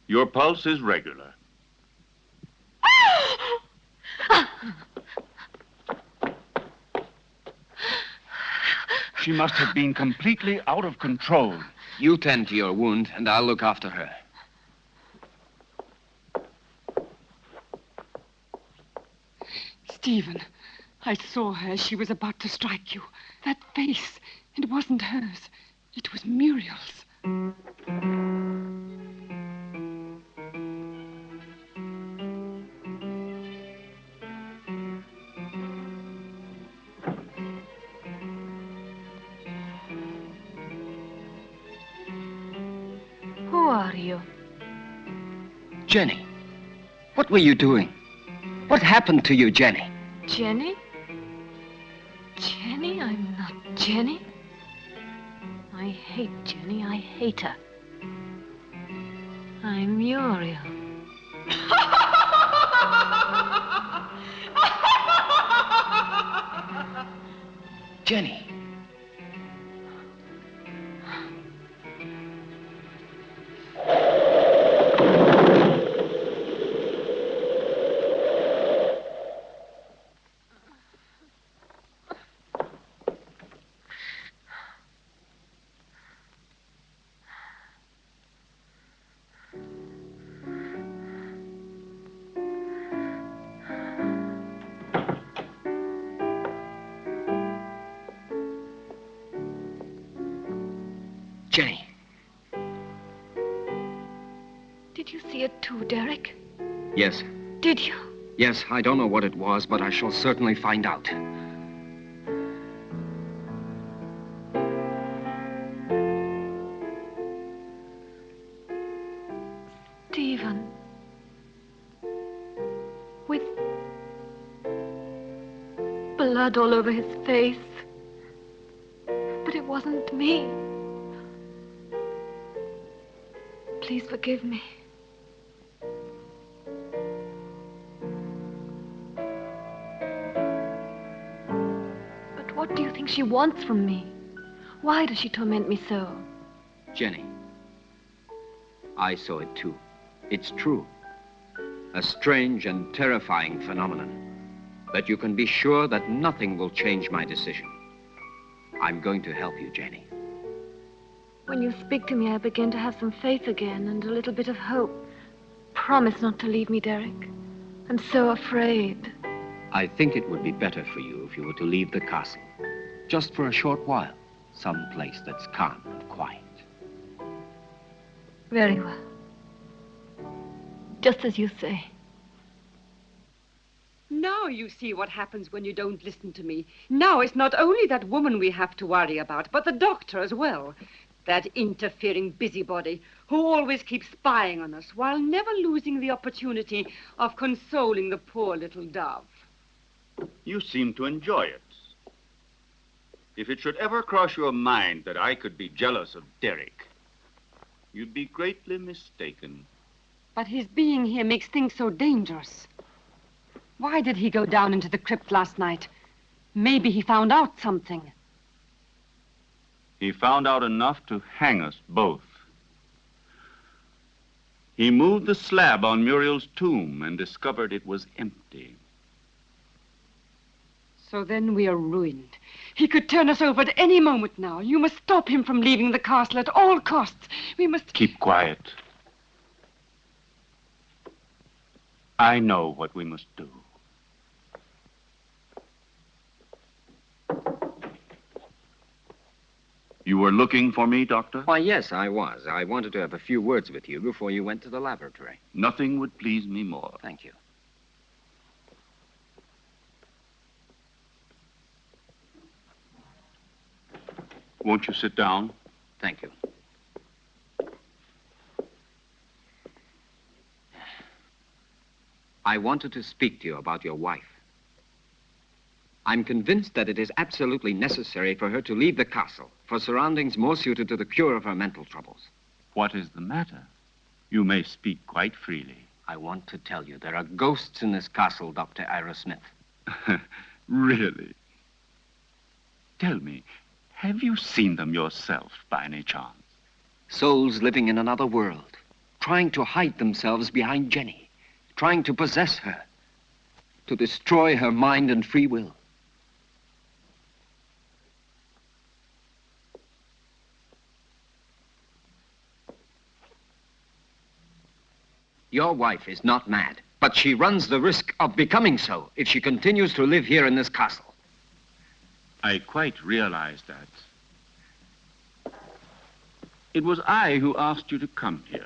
Your pulse is regular. She must have been completely out of control. You tend to your wound, and I'll look after her. Stephen, I saw her as she was about to strike you. That face, it wasn't hers. It was Muriel's. Who are you? Jenny, what were you doing? What happened to you, Jenny? Jenny? Jenny? I'm not Jenny. I hate Jenny. I hate her. I'm Muriel. Jenny. Jenny. Did you see it too, Derek? Yes. Did you? Yes, I don't know what it was, but I shall certainly find out. Stephen. With blood all over his face. But it wasn't me. Please forgive me. But what do you think she wants from me? Why does she torment me so? Jenny, I saw it too. It's true. A strange and terrifying phenomenon. But you can be sure that nothing will change my decision. I'm going to help you, Jenny. When you speak to me, I begin to have some faith again and a little bit of hope. Promise not to leave me, Derek. I'm so afraid. I think it would be better for you if you were to leave the castle. Just for a short while. Some place that's calm and quiet. Very well. Just as you say. Now you see what happens when you don't listen to me. Now it's not only that woman we have to worry about, but the doctor as well. That interfering busybody who always keeps spying on us while never losing the opportunity of consoling the poor little dove. You seem to enjoy it. If it should ever cross your mind that I could be jealous of Derek, you'd be greatly mistaken. But his being here makes things so dangerous. Why did he go down into the crypt last night? Maybe he found out something. He found out enough to hang us both. He moved the slab on Muriel's tomb and discovered it was empty. So then we are ruined. He could turn us over at any moment now. You must stop him from leaving the castle at all costs. We must... Keep quiet. I know what we must do. You were looking for me, Doctor? Why, yes, I was. I wanted to have a few words with you before you went to the laboratory. Nothing would please me more. Thank you. Won't you sit down? Thank you. I wanted to speak to you about your wife. I'm convinced that it is absolutely necessary for her to leave the castle for surroundings more suited to the cure of her mental troubles. What is the matter? You may speak quite freely. I want to tell you there are ghosts in this castle, Dr. Ira Smith. Really? Tell me, have you seen them yourself by any chance? Souls living in another world, trying to hide themselves behind Jenny, trying to possess her, to destroy her mind and free will. Your wife is not mad, but she runs the risk of becoming so if she continues to live here in this castle. I quite realize that. It was I who asked you to come here,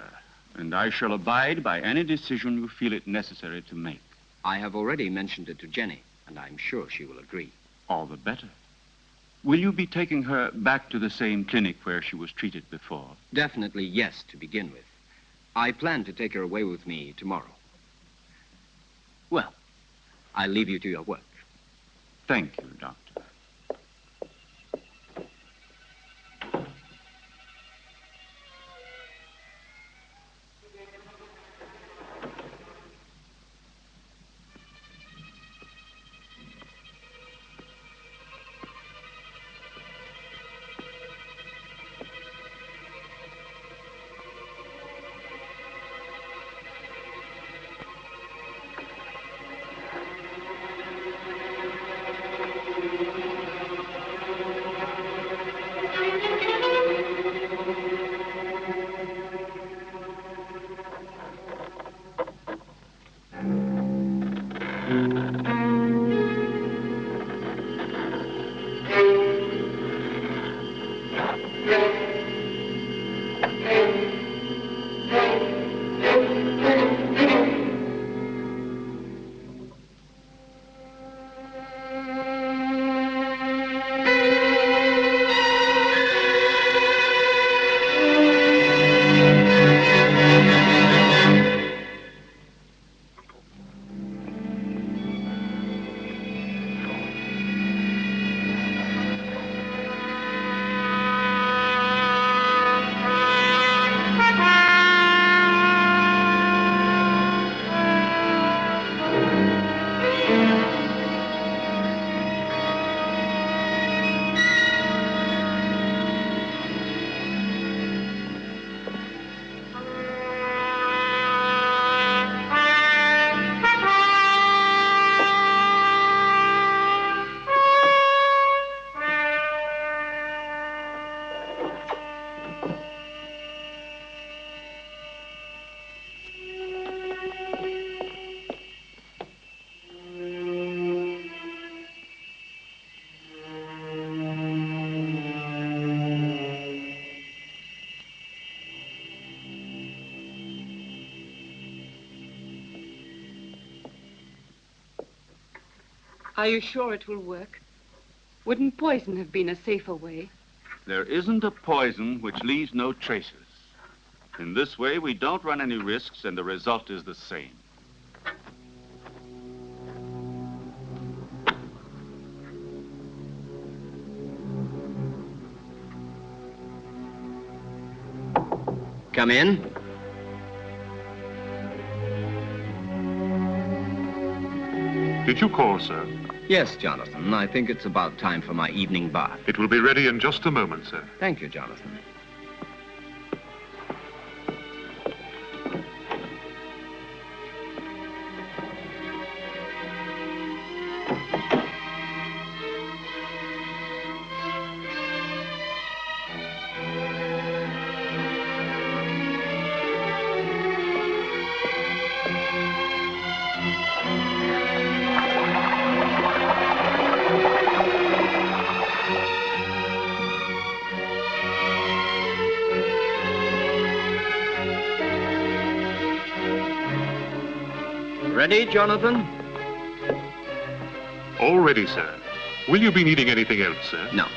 and I shall abide by any decision you feel it necessary to make. I have already mentioned it to Jenny, and I'm sure she will agree. All the better. Will you be taking her back to the same clinic where she was treated before? Definitely yes, to begin with. I plan to take her away with me tomorrow. Well, I'll leave you to your work. Thank you, Doctor. Are you sure it will work? Wouldn't poison have been a safer way? There isn't a poison which leaves no traces. In this way, we don't run any risks, and the result is the same. Come in. Did you call, sir? Yes, Jonathan. I think it's about time for my evening bath. It will be ready in just a moment, sir. Thank you, Jonathan. Ready, Jonathan? All ready, sir. Will you be needing anything else, sir? No.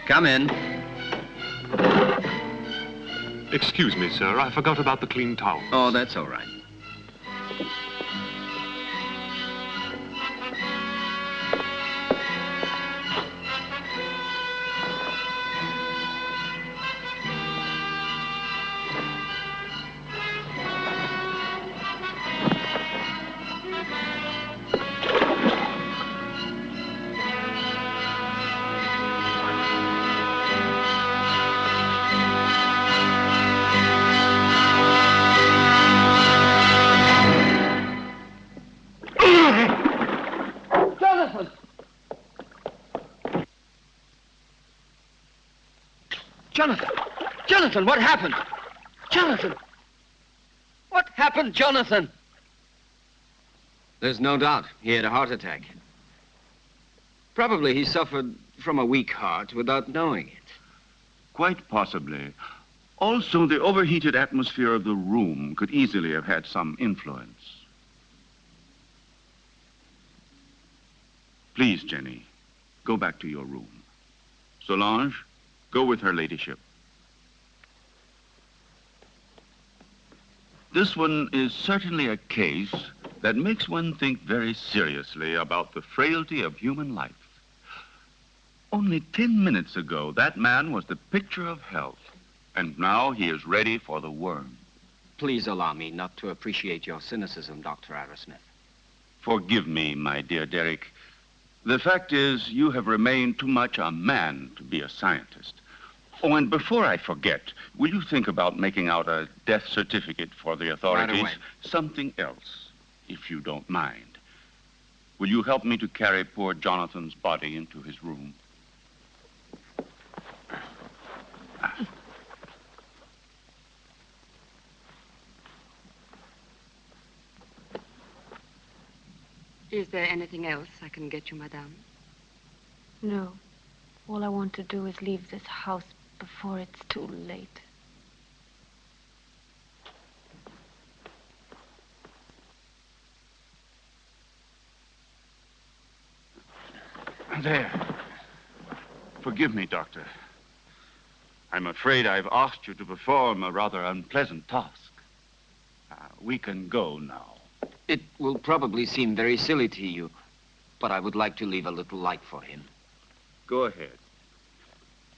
Come in. Excuse me, sir. I forgot about the clean towels. Oh, that's all right. Jonathan! Jonathan, what happened? Jonathan! What happened, Jonathan? There's no doubt he had a heart attack. Probably he suffered from a weak heart without knowing it. Quite possibly. Also, the overheated atmosphere of the room could easily have had some influence. Please, Jenny, go back to your room. Solange, go with her ladyship. This one is certainly a case that makes one think very seriously about the frailty of human life. Only 10 minutes ago, that man was the picture of health, and now he is ready for the worm. Please allow me not to appreciate your cynicism, Dr. Arrowsmith. Forgive me, my dear Derek. The fact is, you have remained too much a man to be a scientist. Oh, and before I forget, will you think about making out a death certificate for the authorities? Right away. Something else, if you don't mind. Will you help me to carry poor Jonathan's body into his room? Is there anything else I can get you, madame? No. All I want to do is leave this house before it's too late. There. Forgive me, Doctor. I'm afraid I've asked you to perform a rather unpleasant task. We can go now. It will probably seem very silly to you, but I would like to leave a little light for him. Go ahead.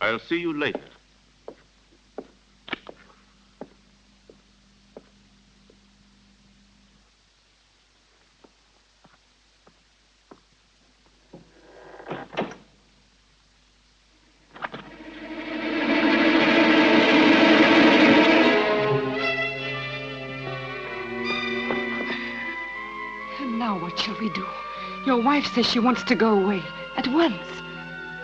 I'll see you later. What shall we do? Your wife says she wants to go away at once.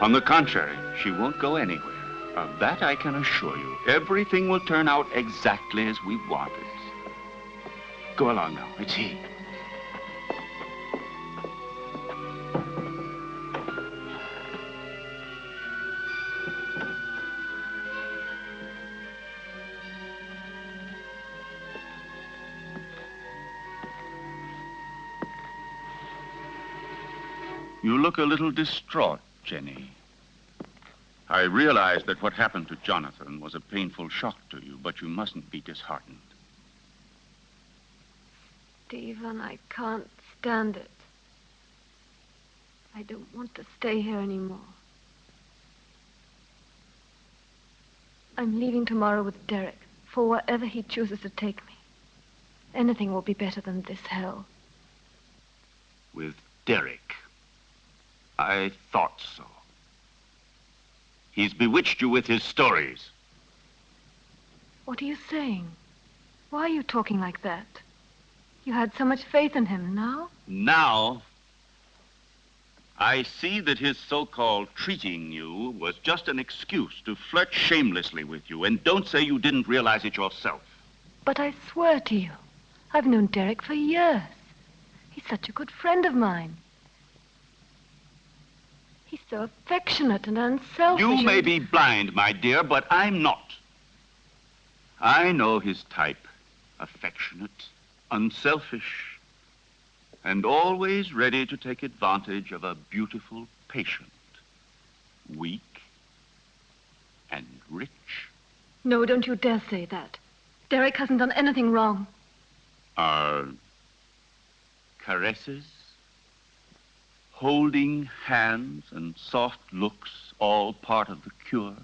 On the contrary, she won't go anywhere. Of that I can assure you. Everything will turn out exactly as we want it. Go along now. It's he. You look a little distraught, Jenny. I realize that what happened to Jonathan was a painful shock to you, but you mustn't be disheartened. Stephen, I can't stand it. I don't want to stay here anymore. I'm leaving tomorrow with Derek for wherever he chooses to take me. Anything will be better than this hell. With Derek? I thought so. He's bewitched you with his stories. What are you saying? Why are you talking like that? You had so much faith in him. Now? Now, I see that his so-called treating you was just an excuse to flirt shamelessly with you, and don't say you didn't realize it yourself. But I swear to you, I've known Derek for years. He's such a good friend of mine. He's so affectionate and unselfish. You may be blind, my dear, but I'm not. I know his type. Affectionate, unselfish, and always ready to take advantage of a beautiful patient. Weak and rich. No, don't you dare say that. Derek hasn't done anything wrong. Are caresses, holding hands, and soft looks all part of the cure?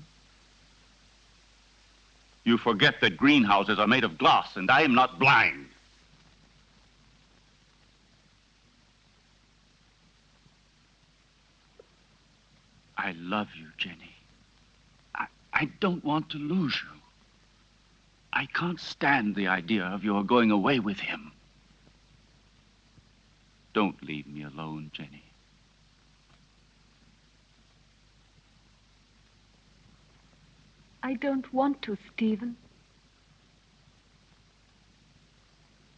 You forget that greenhouses are made of glass, and I am not blind. I love you, Jenny. I don't want to lose you. I can't stand the idea of your going away with him. Don't leave me alone, Jenny. I don't want to, Stephen.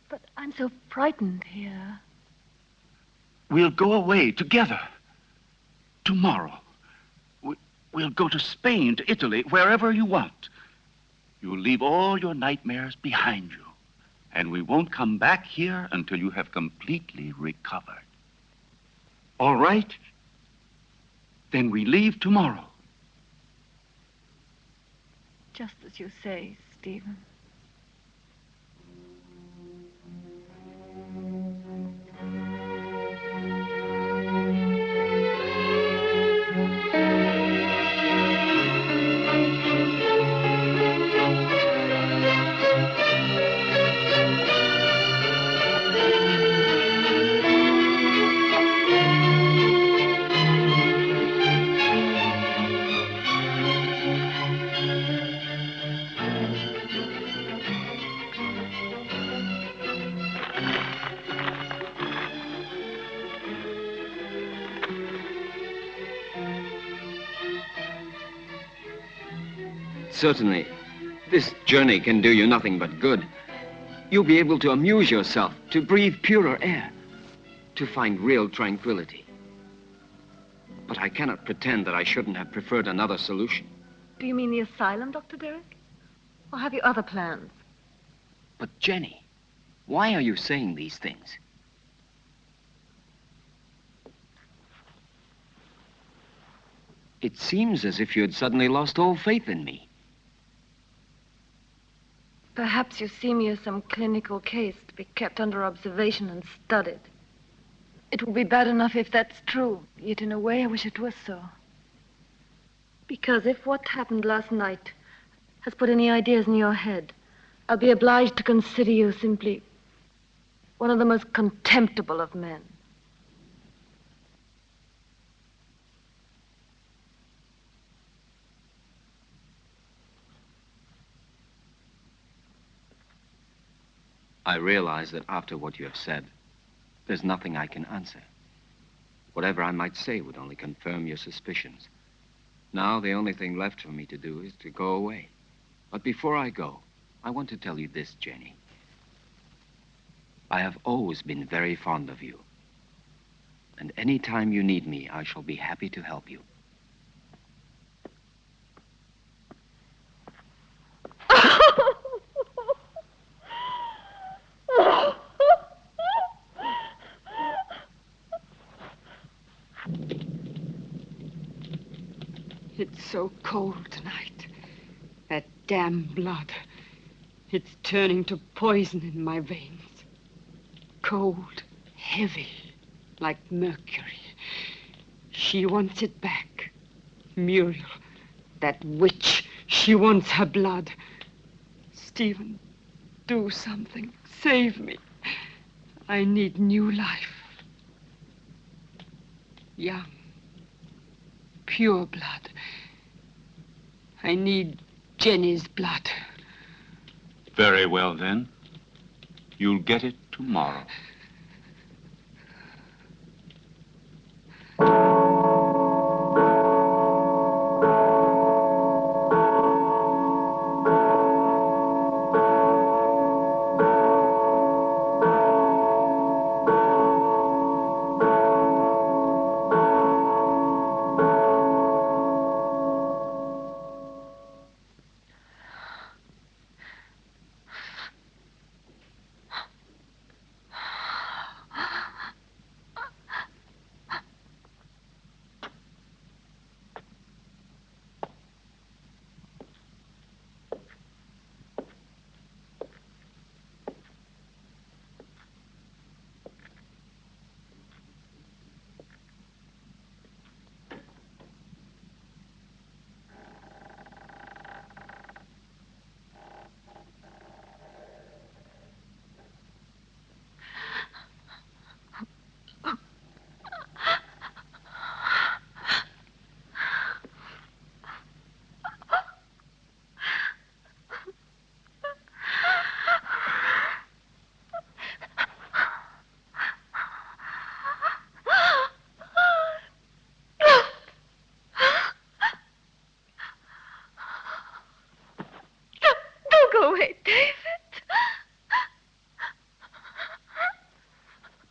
But I'm so frightened here. We'll go away together. Tomorrow. We'll go to Spain, to Italy, wherever you want. You'll leave all your nightmares behind you. And we won't come back here until you have completely recovered. All right? Then we leave tomorrow. Just as you say, Stephen. Certainly, this journey can do you nothing but good. You'll be able to amuse yourself, to breathe purer air, to find real tranquility. But I cannot pretend that I shouldn't have preferred another solution. Do you mean the asylum, Dr. Derek? Or have you other plans? But Jenny, why are you saying these things? It seems as if you had suddenly lost all faith in me. Perhaps you see me as some clinical case to be kept under observation and studied. It will be bad enough if that's true, yet in a way I wish it was so. Because if what happened last night has put any ideas in your head, I'll be obliged to consider you simply one of the most contemptible of men. I realize that after what you have said, There's nothing I can answer. Whatever I might say would only confirm your suspicions. Now, the only thing left for me to do is to go away. But before I go, I want to tell you this, Jenny. I have always been very fond of you. And any time you need me, I shall be happy to help you. It's so cold tonight. That damn blood. It's turning to poison in my veins. Cold, heavy, like mercury. She wants it back. Muriel, that witch, she wants her blood. Stephen, do something. Save me. I need new life. Young, pure blood. I need Jenny's blood. Very well, then. You'll get it tomorrow.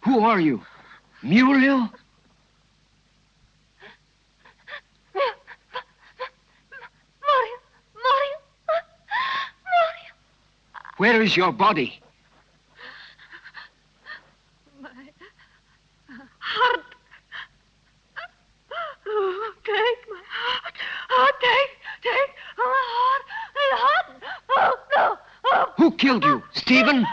Who are you? Muriel? Where is your body? My heart. Oh, take my heart. Oh, take my heart. My heart. Oh, no. Oh. Who killed you? Stephen?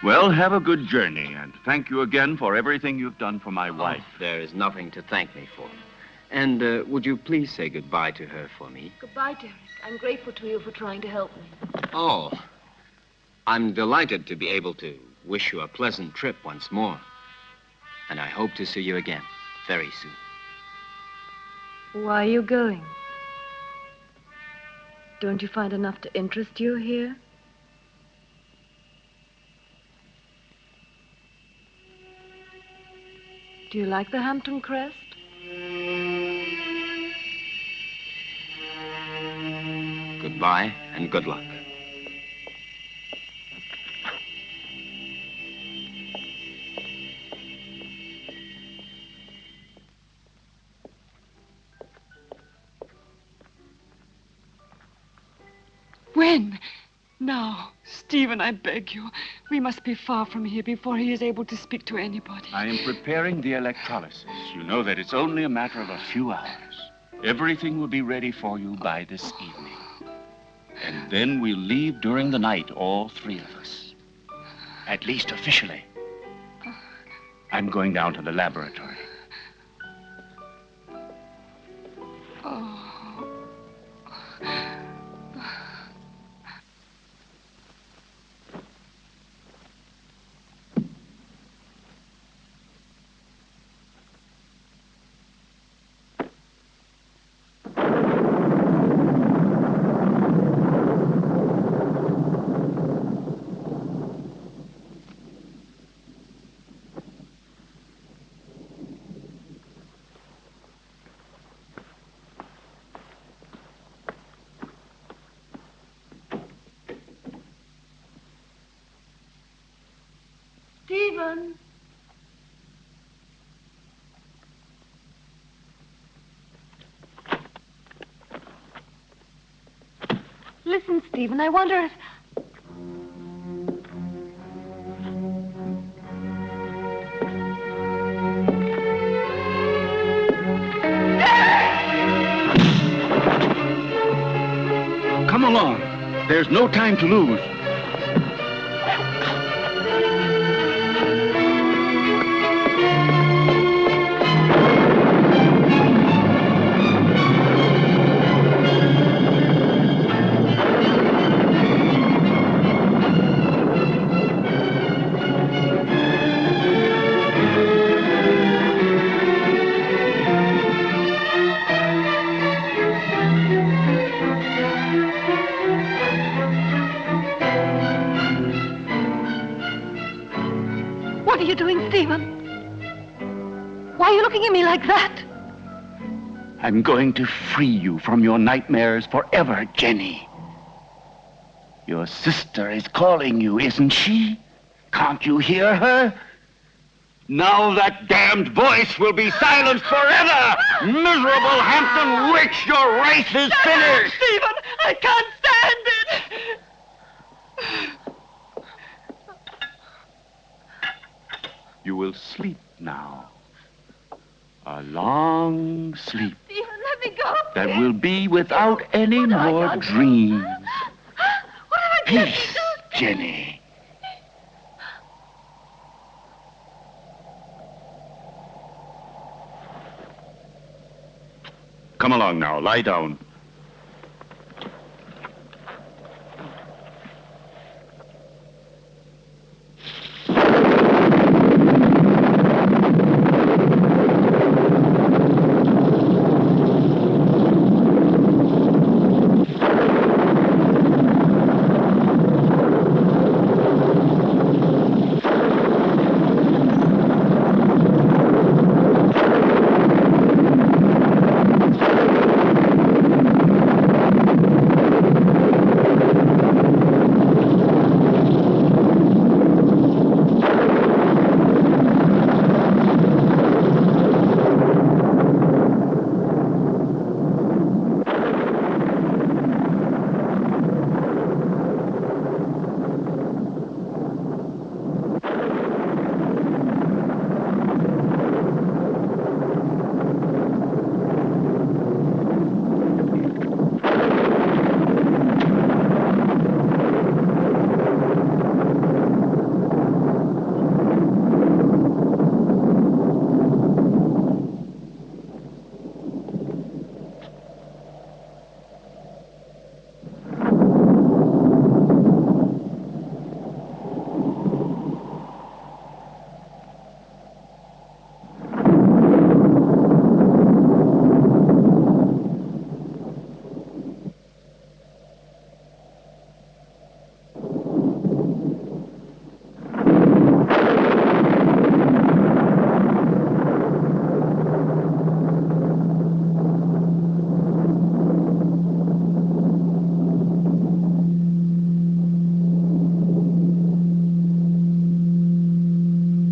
Well, have a good journey, and thank you again for everything you've done for my wife. There is nothing to thank me for. And would you please say goodbye to her for me? Goodbye, Derek. I'm grateful to you for trying to help me. Oh, I'm delighted to be able to wish you a pleasant trip once more. And I hope to see you again very soon. Why are you going? Don't you find enough to interest you here? Do you like the Hampton crest? Goodbye and good luck. When? Now, Stephen, I beg you. We must be far from here before he is able to speak to anybody. I am preparing the electrolysis. You know that it's only a matter of a few hours. Everything will be ready for you by this evening. And then we'll leave during the night, all three of us. At least officially. I'm going down to the laboratory. Stephen! Listen, Stephen, I wonder if... Come along. There's no time to lose. What are you doing, Stephen? Why are you looking at me like that? I'm going to free you from your nightmares forever, Jenny. Your sister is calling you, isn't she? Can't you hear her? Now that damned voice will be silenced forever! Miserable Hampton witch, your race is finished! Stephen, I can't stand it! You will sleep now. A long sleep Stephen, let me go. that will be without any more dreams. What have I done? Peace, Jenny. Come along now, lie down.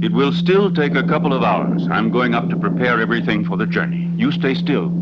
It will still take a couple of hours. I'm going up to prepare everything for the journey. You stay still.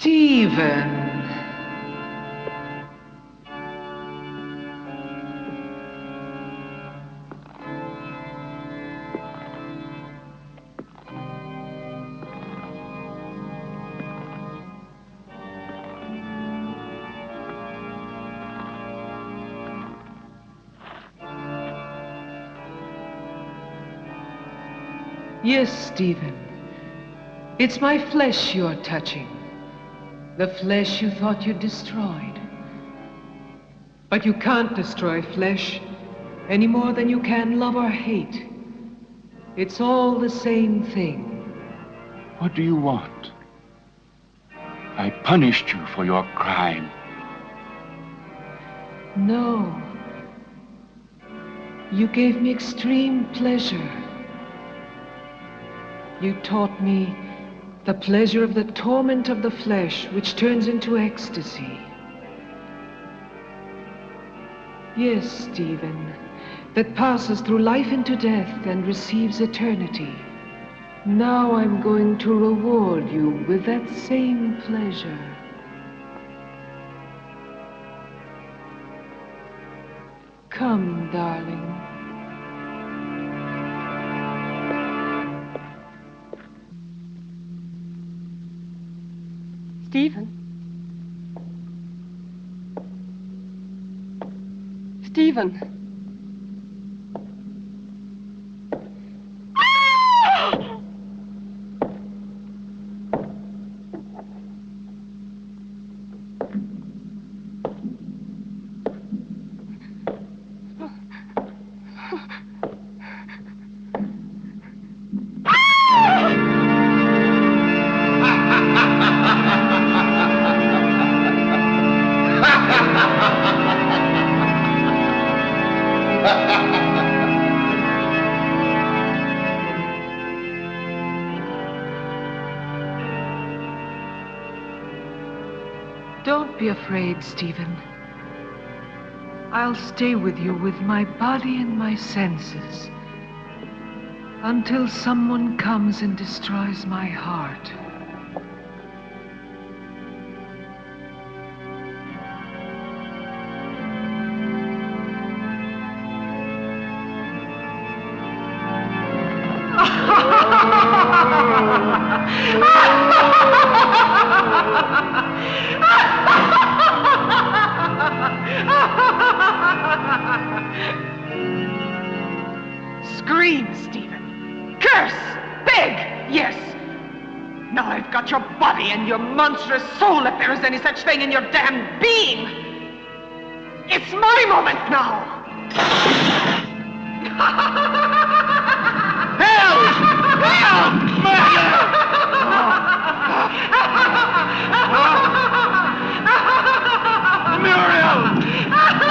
Stephen. Yes, Stephen. It's my flesh you're touching. The flesh you thought you'd destroyed. But you can't destroy flesh any more than you can love or hate. It's all the same thing. What do you want? I punished you for your crime. No. You gave me extreme pleasure. You taught me the pleasure of the torment of the flesh, which turns into ecstasy. Yes, Stephen, that passes through life into death and receives eternity. Now I'm going to reward you with that same pleasure. Come, darling. Stephen? Stephen? Don't be afraid, Stephen. I'll stay with you with my body and my senses until someone comes and destroys my heart. Scream, Stephen. Curse! Beg! Yes! Now I've got your body and your monstrous soul, if there is any such thing in your damned being. It's my moment now. Help! Help! Murder! Muriel! Help!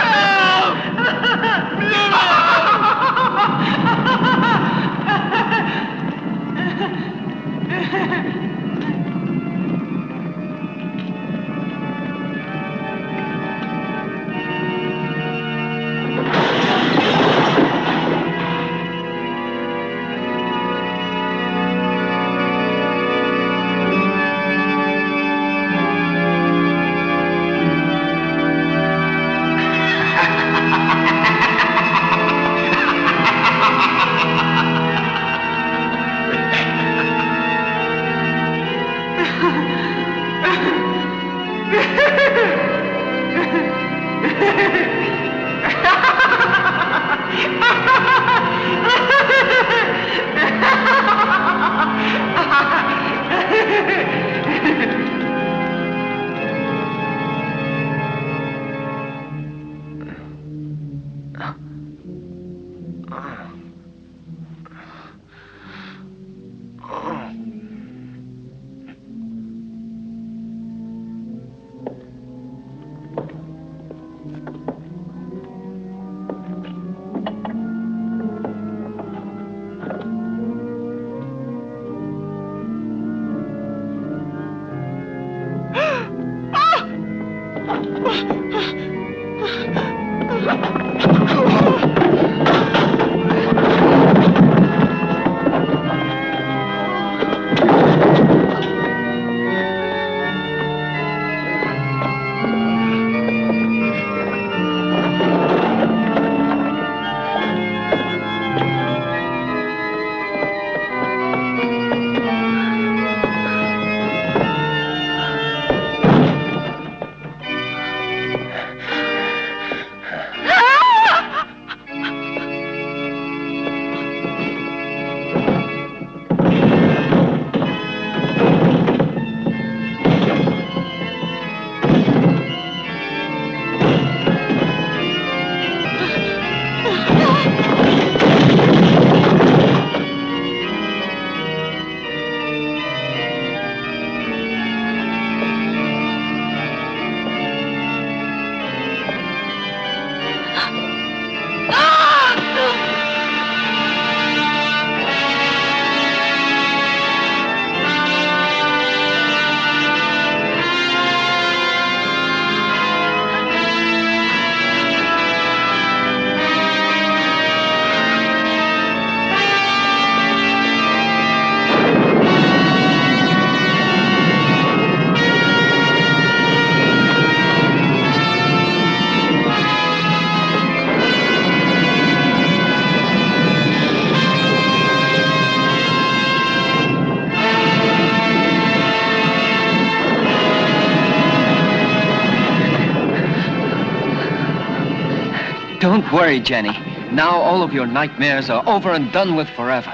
Don't worry, Jenny. Now all of your nightmares are over and done with forever.